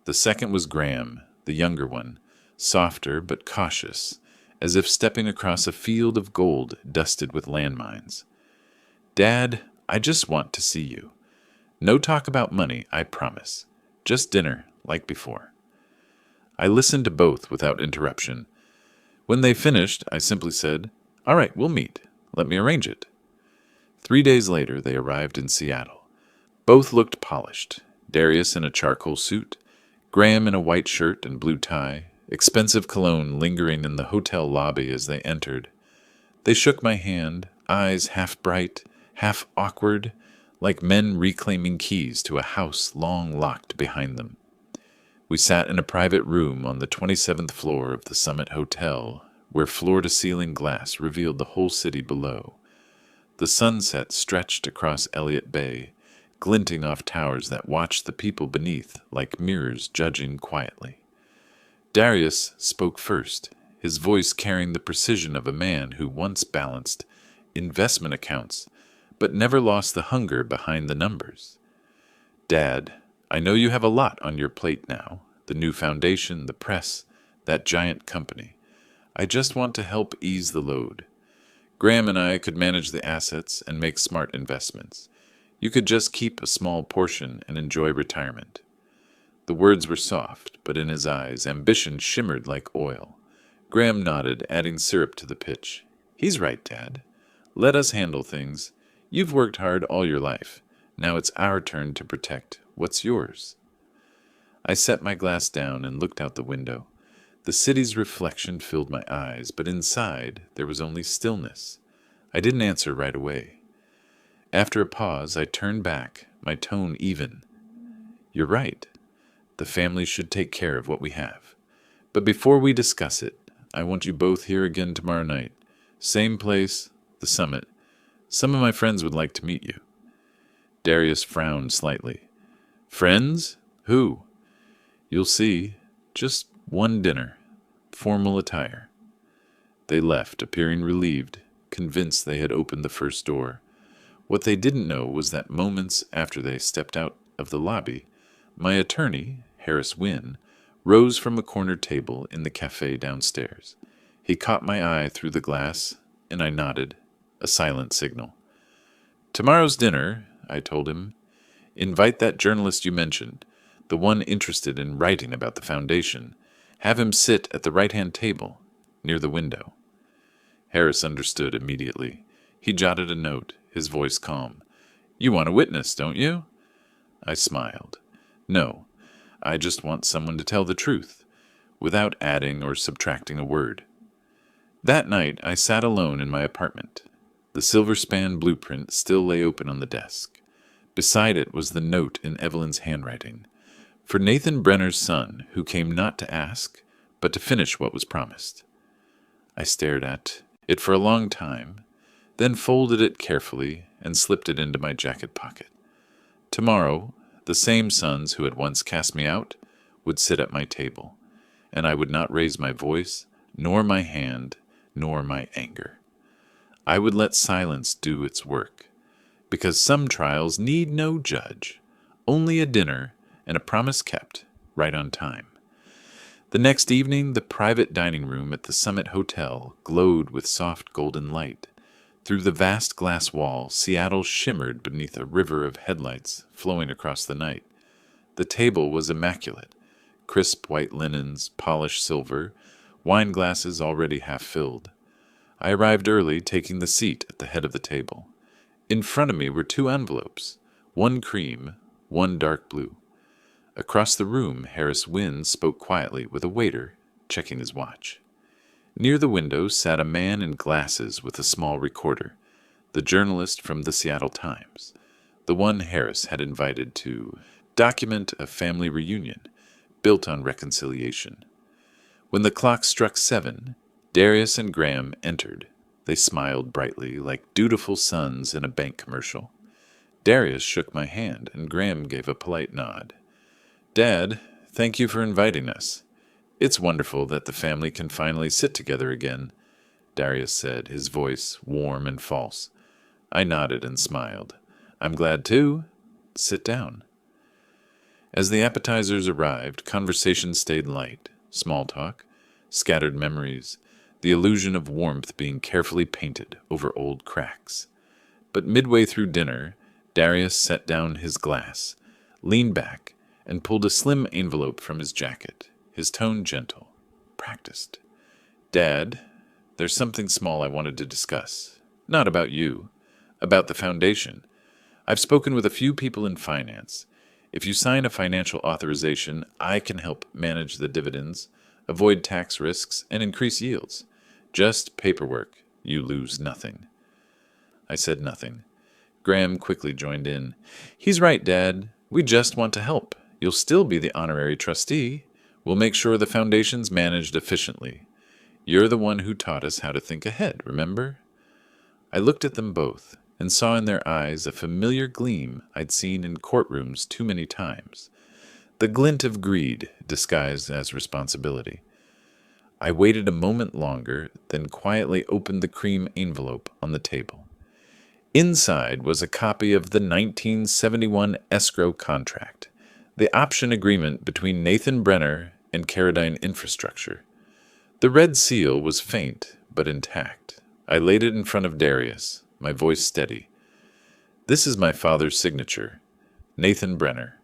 The second was Graham, the younger one, softer but cautious, as if stepping across a field of gold dusted with landmines. "Dad, I just want to see you. No talk about money, I promise. Just dinner, like before." I listened to both without interruption. When they finished, I simply said, "All right, we'll meet. Let me arrange it." 3 days later, they arrived in Seattle. Both looked polished, Darius in a charcoal suit, Graham in a white shirt and blue tie, expensive cologne lingering in the hotel lobby as they entered. They shook my hand, eyes half bright, half awkward, like men reclaiming keys to a house long locked behind them. We sat in a private room on the 27th floor of the Summit Hotel, where floor-to-ceiling glass revealed the whole city below. The sunset stretched across Elliott Bay, glinting off towers that watched the people beneath like mirrors judging quietly. Darius spoke first, his voice carrying the precision of a man who once balanced investment accounts, but never lost the hunger behind the numbers. "Dad, I know you have a lot on your plate now, the new foundation, the press, that giant company. I just want to help ease the load. Graham and I could manage the assets and make smart investments. You could just keep a small portion and enjoy retirement." The words were soft, but in his eyes, ambition shimmered like oil. Graham nodded, adding syrup to the pitch. "He's right, Dad. Let us handle things. You've worked hard all your life. Now it's our turn to protect what's yours." I set my glass down and looked out the window. The city's reflection filled my eyes, but inside there was only stillness. I didn't answer right away. After a pause, I turned back, my tone even. "You're right. The family should take care of what we have. But before we discuss it, I want you both here again tomorrow night. Same place, the Summit. Some of my friends would like to meet you." Darius frowned slightly. "Friends? Who?" "You'll see. Just one dinner. Formal attire." They left, appearing relieved, convinced they had opened the first door. What they didn't know was that moments after they stepped out of the lobby, my attorney, Harris Wynne, rose from a corner table in the cafe downstairs. He caught my eye through the glass, and I nodded, a silent signal. "Tomorrow's dinner," I told him. "Invite that journalist you mentioned, the one interested in writing about the foundation. Have him sit at the right-hand table, near the window." Harris understood immediately. He jotted a note, his voice calm. "You want a witness, don't you?" I smiled. "No, I just want someone to tell the truth, without adding or subtracting a word." That night, I sat alone in my apartment. The silver span blueprint still lay open on the desk. Beside it was the note in Evelyn's handwriting. For Nathan Brenner's son, who came not to ask, but to finish what was promised. I stared at it for a long time, then folded it carefully and slipped it into my jacket pocket. Tomorrow, the same sons who had once cast me out would sit at my table, and I would not raise my voice, nor my hand, nor my anger. I would let silence do its work, because some trials need no judge, only a dinner and a promise kept right on time. The next evening, the private dining room at the Summit Hotel glowed with soft golden light. Through the vast glass wall, Seattle shimmered beneath a river of headlights flowing across the night. The table was immaculate. Crisp white linens, polished silver, wine glasses already half filled. I arrived early, taking the seat at the head of the table. In front of me were 2 envelopes, one cream, one dark blue. Across the room, Harris Wynn spoke quietly with a waiter, checking his watch. Near the window sat a man in glasses with a small recorder, the journalist from the Seattle Times, the one Harris had invited to document a family reunion built on reconciliation. When the clock struck 7, Darius and Graham entered. They smiled brightly, like dutiful sons in a bank commercial. Darius shook my hand, and Graham gave a polite nod. "Dad, thank you for inviting us. It's wonderful that the family can finally sit together again," Darius said, his voice warm and false. I nodded and smiled. "I'm glad too. Sit down." As the appetizers arrived, conversation stayed light. Small talk, scattered memories, the illusion of warmth being carefully painted over old cracks. But midway through dinner, Darius set down his glass, leaned back, and pulled a slim envelope from his jacket, his tone gentle, practiced. "Dad, there's something small I wanted to discuss. Not about you, about the foundation. I've spoken with a few people in finance. If you sign a financial authorization, I can help manage the dividends, avoid tax risks, and increase yields. Just paperwork. You lose nothing." I said nothing. Graham quickly joined in. "He's right, Dad. We just want to help. You'll still be the honorary trustee. We'll make sure the foundation's managed efficiently. You're the one who taught us how to think ahead, remember?" I looked at them both and saw in their eyes a familiar gleam I'd seen in courtrooms too many times. The glint of greed disguised as responsibility. I waited a moment longer, then quietly opened the cream envelope on the table. Inside was a copy of the 1971 escrow contract, the option agreement between Nathan Brenner and Caradine Infrastructure. The red seal was faint, but intact. I laid it in front of Darius, my voice steady. "This is my father's signature, Nathan Brenner,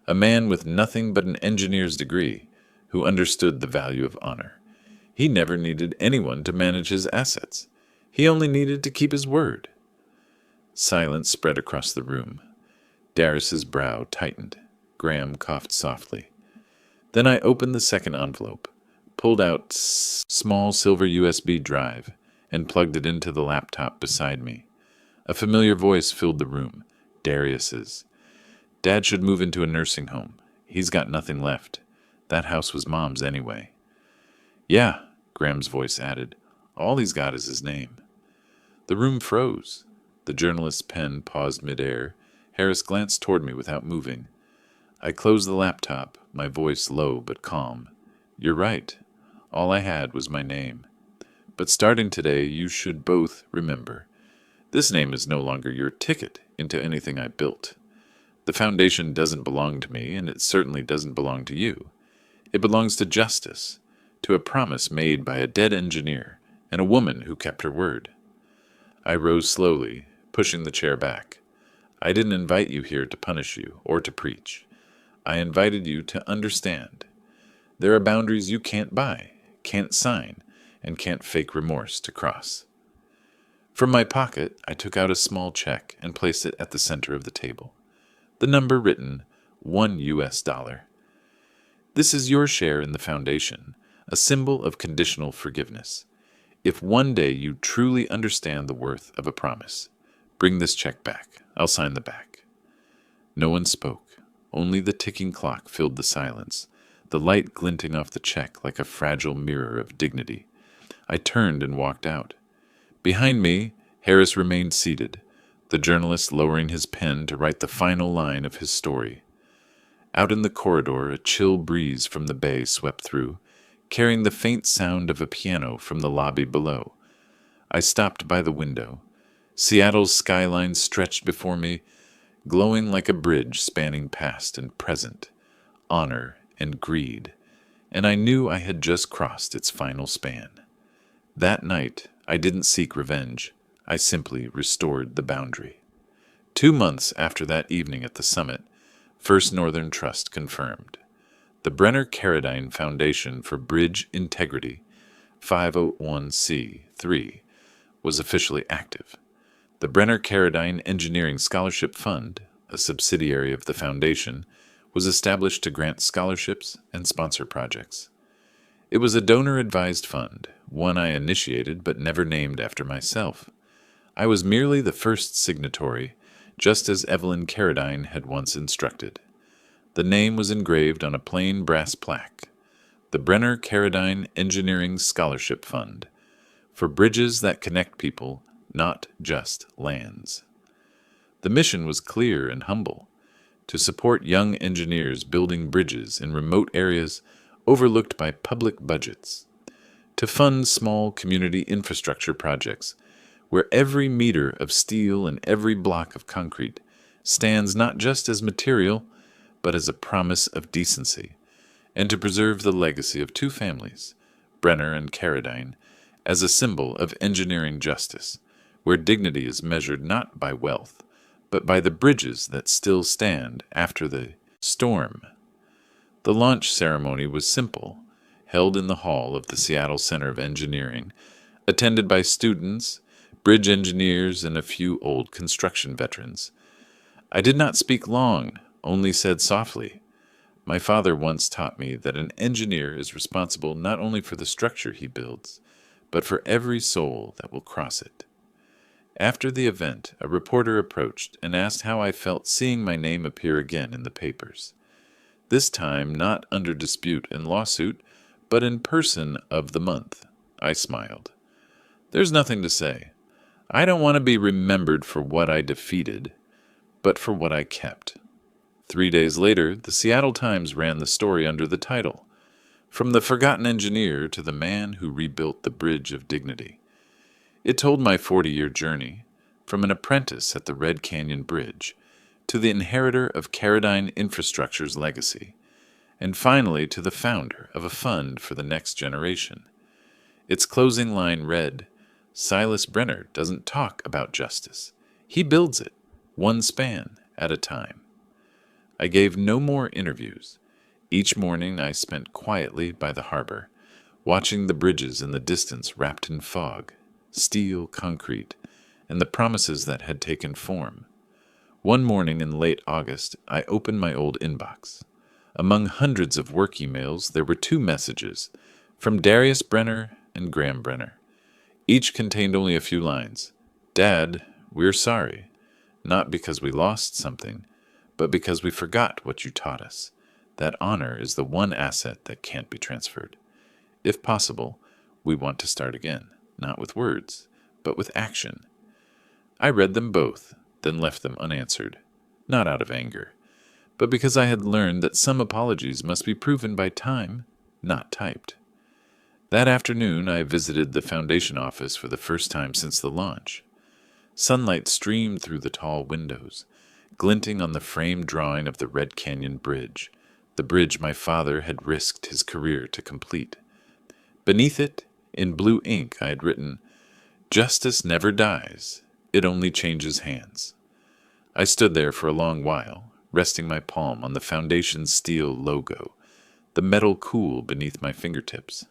a man with nothing but an engineer's degree, who understood the value of honor. He never needed anyone to manage his assets. He only needed to keep his word." Silence spread across the room. Darius's brow tightened. Graham coughed softly. Then I opened the second envelope, pulled out small silver USB drive, and plugged it into the laptop beside me. A familiar voice filled the room, Darius's. "Dad should move into a nursing home. He's got nothing left. That house was Mom's anyway." "Yeah," Graham's voice added. "All he's got is his name." The room froze. The journalist's pen paused midair. Harris glanced toward me without moving. I closed the laptop, my voice low but calm. "You're right. All I had was my name. But starting today, you should both remember. This name is no longer your ticket into anything I built. The foundation doesn't belong to me, and it certainly doesn't belong to you. It belongs to justice, to a promise made by a dead engineer and a woman who kept her word." I rose slowly, pushing the chair back. "I didn't invite you here to punish you or to preach. I invited you to understand. There are boundaries you can't buy, can't sign, and can't fake remorse to cross." From my pocket, I took out a small check and placed it at the center of the table. The number written, $1. "This is your share in the foundation, a symbol of conditional forgiveness. If one day you truly understand the worth of a promise, bring this check back. I'll sign the back." No one spoke. Only the ticking clock filled the silence, the light glinting off the check like a fragile mirror of dignity. I turned and walked out. Behind me, Harris remained seated, the journalist lowering his pen to write the final line of his story. Out in the corridor, a chill breeze from the bay swept through, carrying the faint sound of a piano from the lobby below. I stopped by the window. Seattle's skyline stretched before me, glowing like a bridge spanning past and present, honor and greed, and I knew I had just crossed its final span. That night, I didn't seek revenge. I simply restored the boundary. 2 months after that evening at the summit, First Northern Trust confirmed. The Brenner Carradine Foundation for Bridge Integrity, 501c3, was officially active. The Brenner Carradine Engineering Scholarship Fund, a subsidiary of the foundation, was established to grant scholarships and sponsor projects. It was a donor-advised fund, one I initiated but never named after myself. I was merely the first signatory, just as Evelyn Carradine had once instructed. The name was engraved on a plain brass plaque, the Brenner Carradine Engineering Scholarship Fund, for bridges that connect people, not just lands. The mission was clear and humble, to support young engineers building bridges in remote areas overlooked by public budgets, to fund small community infrastructure projects where every meter of steel and every block of concrete stands not just as material, but as a promise of decency, and to preserve the legacy of two families, Brenner and Carradine, as a symbol of engineering justice, where dignity is measured not by wealth, but by the bridges that still stand after the storm. The launch ceremony was simple, held in the hall of the Seattle Center of Engineering, attended by students, bridge engineers, and a few old construction veterans. I did not speak long, only said softly, "My father once taught me that an engineer is responsible not only for the structure he builds, but for every soul that will cross it." After the event, a reporter approached and asked how I felt seeing my name appear again in the papers. This time not under dispute and lawsuit, but in person of the month. I smiled. There's nothing to say. I don't want to be remembered for what I defeated, but for what I kept. 3 days later, the Seattle Times ran the story under the title, "From the Forgotten Engineer to the Man Who Rebuilt the Bridge of Dignity." It told my 40-year journey, from an apprentice at the Red Canyon Bridge to the inheritor of Carradine Infrastructure's legacy, and finally to the founder of a fund for the next generation. Its closing line read, "Silas Brenner doesn't talk about justice. He builds it, one span at a time." I gave no more interviews. Each morning I spent quietly by the harbor, watching the bridges in the distance wrapped in fog, steel, concrete, and the promises that had taken form. One morning in late August, I opened my old inbox. Among hundreds of work emails, there were 2 messages, from Darius Brenner and Graham Brenner. Each contained only a few lines. "Dad, we're sorry. Not because we lost something, but because we forgot what you taught us. That honor is the one asset that can't be transferred. If possible, we want to start again, not with words, but with action." I read them both, then left them unanswered, not out of anger, but because I had learned that some apologies must be proven by time, not typed. That afternoon, I visited the foundation office for the first time since the launch. Sunlight streamed through the tall windows, glinting on the framed drawing of the Red Canyon Bridge, the bridge my father had risked his career to complete. Beneath it, in blue ink, I had written, "Justice never dies, it only changes hands." I stood there for a long while, resting my palm on the foundation's steel logo, the metal cool beneath my fingertips.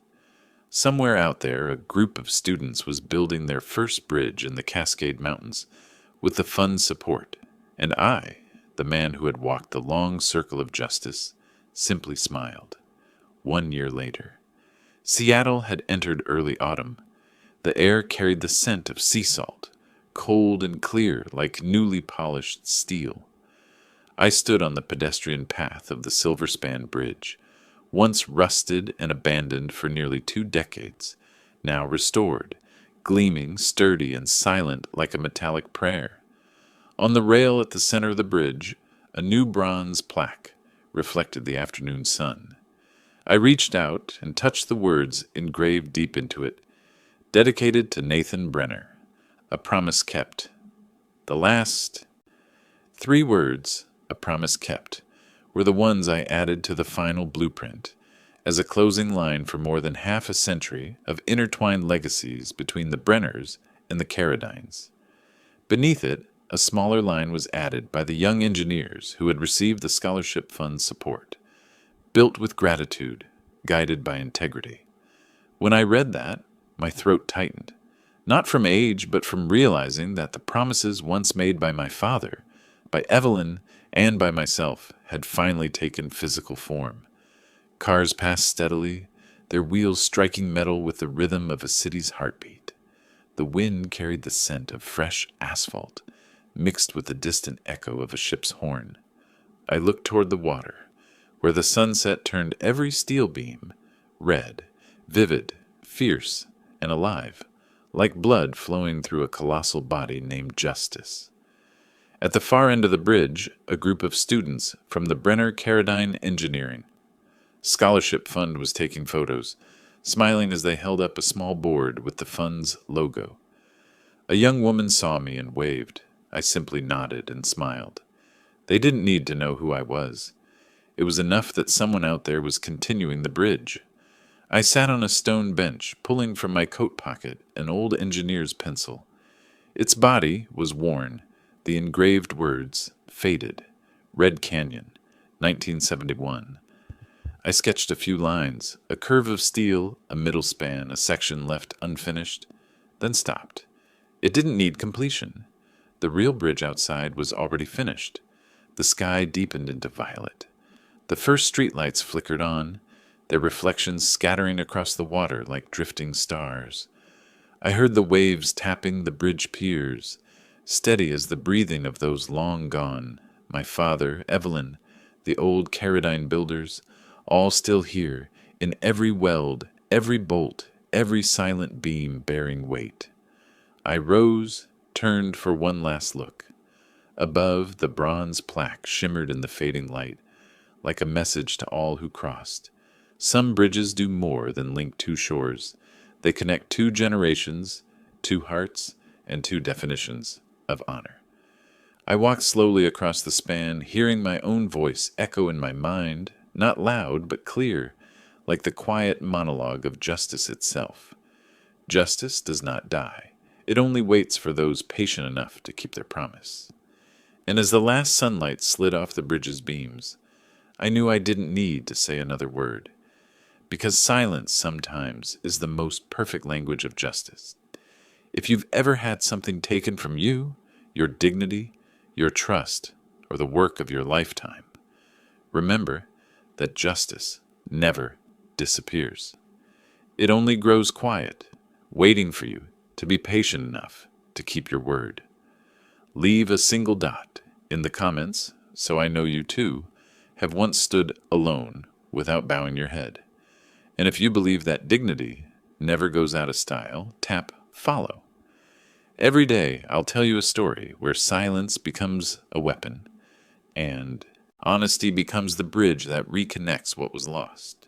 Somewhere out there, a group of students was building their first bridge in the Cascade Mountains with the fund's support, and I, the man who had walked the long circle of justice, simply smiled. 1 year later, Seattle had entered early autumn. The air carried the scent of sea salt, cold and clear like newly polished steel. I stood on the pedestrian path of the Silverspan Bridge, once rusted and abandoned for nearly 2 decades, now restored, gleaming, sturdy, and silent like a metallic prayer. On the rail at the center of the bridge, a new bronze plaque reflected the afternoon sun. I reached out and touched the words engraved deep into it, dedicated to Nathan Brenner, a promise kept. The last 3 words, a promise kept, were the ones I added to the final blueprint as a closing line for more than half a century of intertwined legacies between the Brenners and the Carradines. Beneath it, a smaller line was added by the young engineers who had received the scholarship fund's support, built with gratitude, guided by integrity. When I read that, my throat tightened, not from age, but from realizing that the promises once made by my father, by Evelyn, and by myself had finally taken physical form. Cars passed steadily, their wheels striking metal with the rhythm of a city's heartbeat. The wind carried the scent of fresh asphalt, mixed with the distant echo of a ship's horn. I looked toward the water, where the sunset turned every steel beam red, vivid, fierce, and alive, like blood flowing through a colossal body named Justice. At the far end of the bridge, a group of students from the Brenner Carradine Engineering Scholarship Fund was taking photos, smiling as they held up a small board with the fund's logo. A young woman saw me and waved. I simply nodded and smiled. They didn't need to know who I was. It was enough that someone out there was continuing the bridge. I sat on a stone bench, pulling from my coat pocket an old engineer's pencil. Its body was worn, the engraved words faded. Red Canyon, 1971. I sketched a few lines, a curve of steel, a middle span, a section left unfinished, then stopped. It didn't need completion. The real bridge outside was already finished. The sky deepened into violet. The first streetlights flickered on, their reflections scattering across the water like drifting stars. I heard the waves tapping the bridge piers, steady as the breathing of those long gone, my father, Evelyn, the old Carradine builders, all still here, in every weld, every bolt, every silent beam bearing weight. I rose, turned for one last look. Above, the bronze plaque shimmered in the fading light, like a message to all who crossed. Some bridges do more than link 2 shores. They connect 2 generations, 2 hearts, and 2 definitions of honor. I walked slowly across the span, hearing my own voice echo in my mind, not loud but clear, like the quiet monologue of justice itself. Justice does not die. It only waits for those patient enough to keep their promise. And as the last sunlight slid off the bridge's beams, I knew I didn't need to say another word, because silence sometimes is the most perfect language of justice. If you've ever had something taken from you, your dignity, your trust, or the work of your lifetime, remember that justice never disappears. It only grows quiet, waiting for you to be patient enough to keep your word. Leave a single dot in the comments so I know you too have once stood alone without bowing your head. And if you believe that dignity never goes out of style, tap follow. Every day I'll tell you a story where silence becomes a weapon and honesty becomes the bridge that reconnects what was lost.